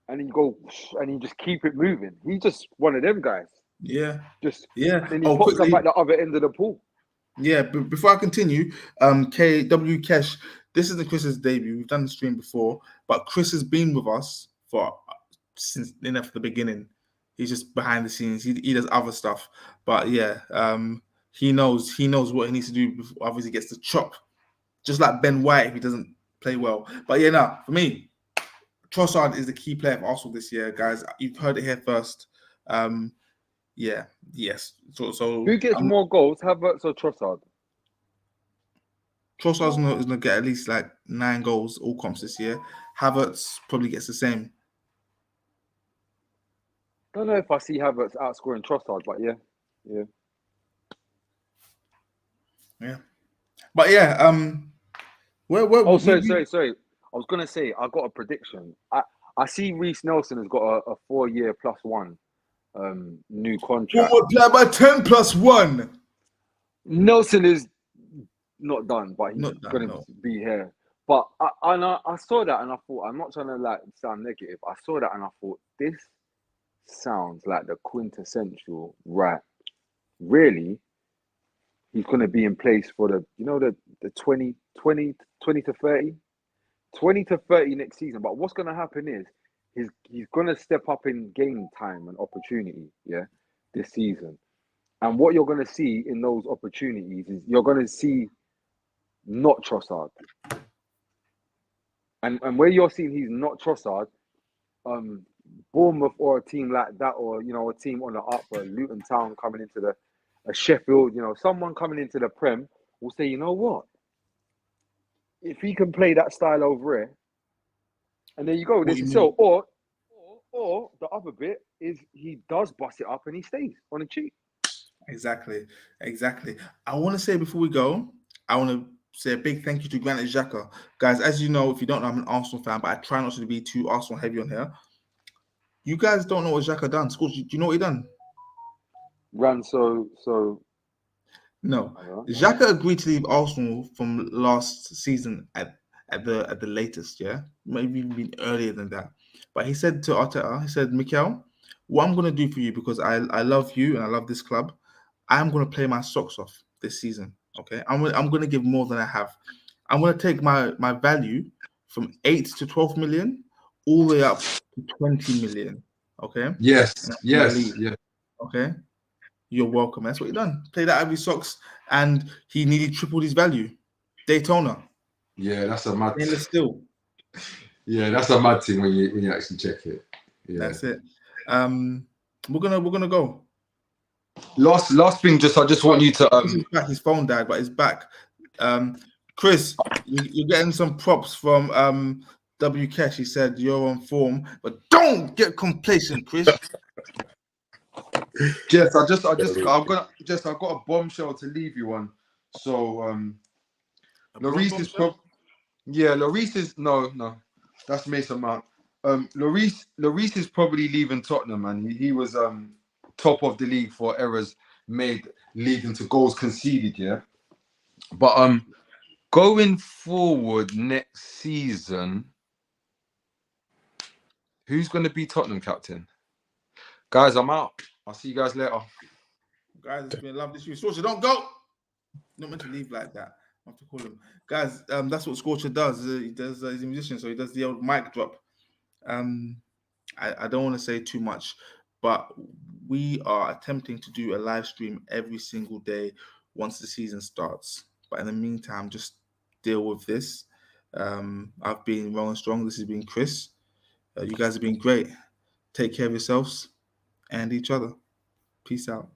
and then you go and you just keep it moving. He's just one of them guys. Yeah. And then he pops up at the other end of the pool. Yeah, but before I continue, KW Kesh, this isn't Chris's debut. We've done the stream before, but Chris has been with us since from the beginning. He's just behind the scenes. He does other stuff, but yeah, he knows what he needs to do before obviously gets the chop, just like Ben White if he doesn't play well. But yeah, now for me, Trossard is the key player for Arsenal this year, guys. You've heard it here first. Yeah, yes. So who gets more goals, Havertz or Trossard? Trossard's going to get at least like 9 goals all comps this year. Havertz probably gets the same. Don't know if I see Havertz outscoring Trossard, but yeah. But yeah, sorry. I was gonna say I got a prediction. I see Reece Nelson has got a 4-year +1 new contract. Multiply by 10 + 1. Nelson is not done, but he's going to be here. But I saw that and I thought, I'm not trying to like sound negative. I saw that and I thought, this sounds like the quintessential right. Really, he's going to be in place for the 20 to 30. 20 to 30 next season. But what's going to happen is he's going to step up in game time and opportunity, this season. And what you're going to see in those opportunities is you're going to see not Trossard. And where you're seeing he's not Trossard, Bournemouth or a team like that, or a team on the up, or Luton Town coming into a Sheffield, someone coming into the Prem will say, you know what? If he can play that style over here, and there you go. Or the other bit is he does bust it up and he stays on the cheap. Exactly. I want to say before we go, I want to say a big thank you to Granit Xhaka. Guys, as you know, if you don't know, I'm an Arsenal fan, but I try not to be too Arsenal heavy on here. You guys don't know what Xhaka done. Do you know what he done? Ran so. No. Xhaka agreed to leave Arsenal from last season at the latest, yeah? Maybe even earlier than that. But he said to Arteta, he said, Mikel, what I'm going to do for you, because I love you and I love this club, I'm going to play my socks off this season, okay? I'm going to give more than I have. I'm going to take my value from 8 to 12 million all the way up to 20 million, okay? Yes. Okay? You're welcome. That's what he done. Played out of his socks, and he nearly tripled his value. Daytona. Yeah, that's a mad. Still. Yeah, that's a mad thing when you actually check it. Yeah. That's it. We're gonna go. Last thing, I just want you to. He's back. His phone died, but he's back. Chris, you're getting some props from W Cash. He said you're on form, but don't get complacent, Chris. Jess, I've got a bombshell to leave you on. So, Lloris is no, that's Mason Mount. Lloris is probably leaving Tottenham, and he was top of the league for errors made leading to goals conceded. Yeah, but going forward next season, who's going to be Tottenham captain? Guys, I'm out. I'll see you guys later. Guys, it's been a lovely stream. Scorcher, don't go. Not meant to leave like that. I have to call him. Guys, that's what Scorcher does. He does. He's a musician, so he does the old mic drop. I don't want to say too much, But we are attempting to do a live stream every single day once the season starts. But in the meantime, just deal with this. I've been Rolling Strong. This has been Chris. You guys have been great. Take care of yourselves and each other. Peace out.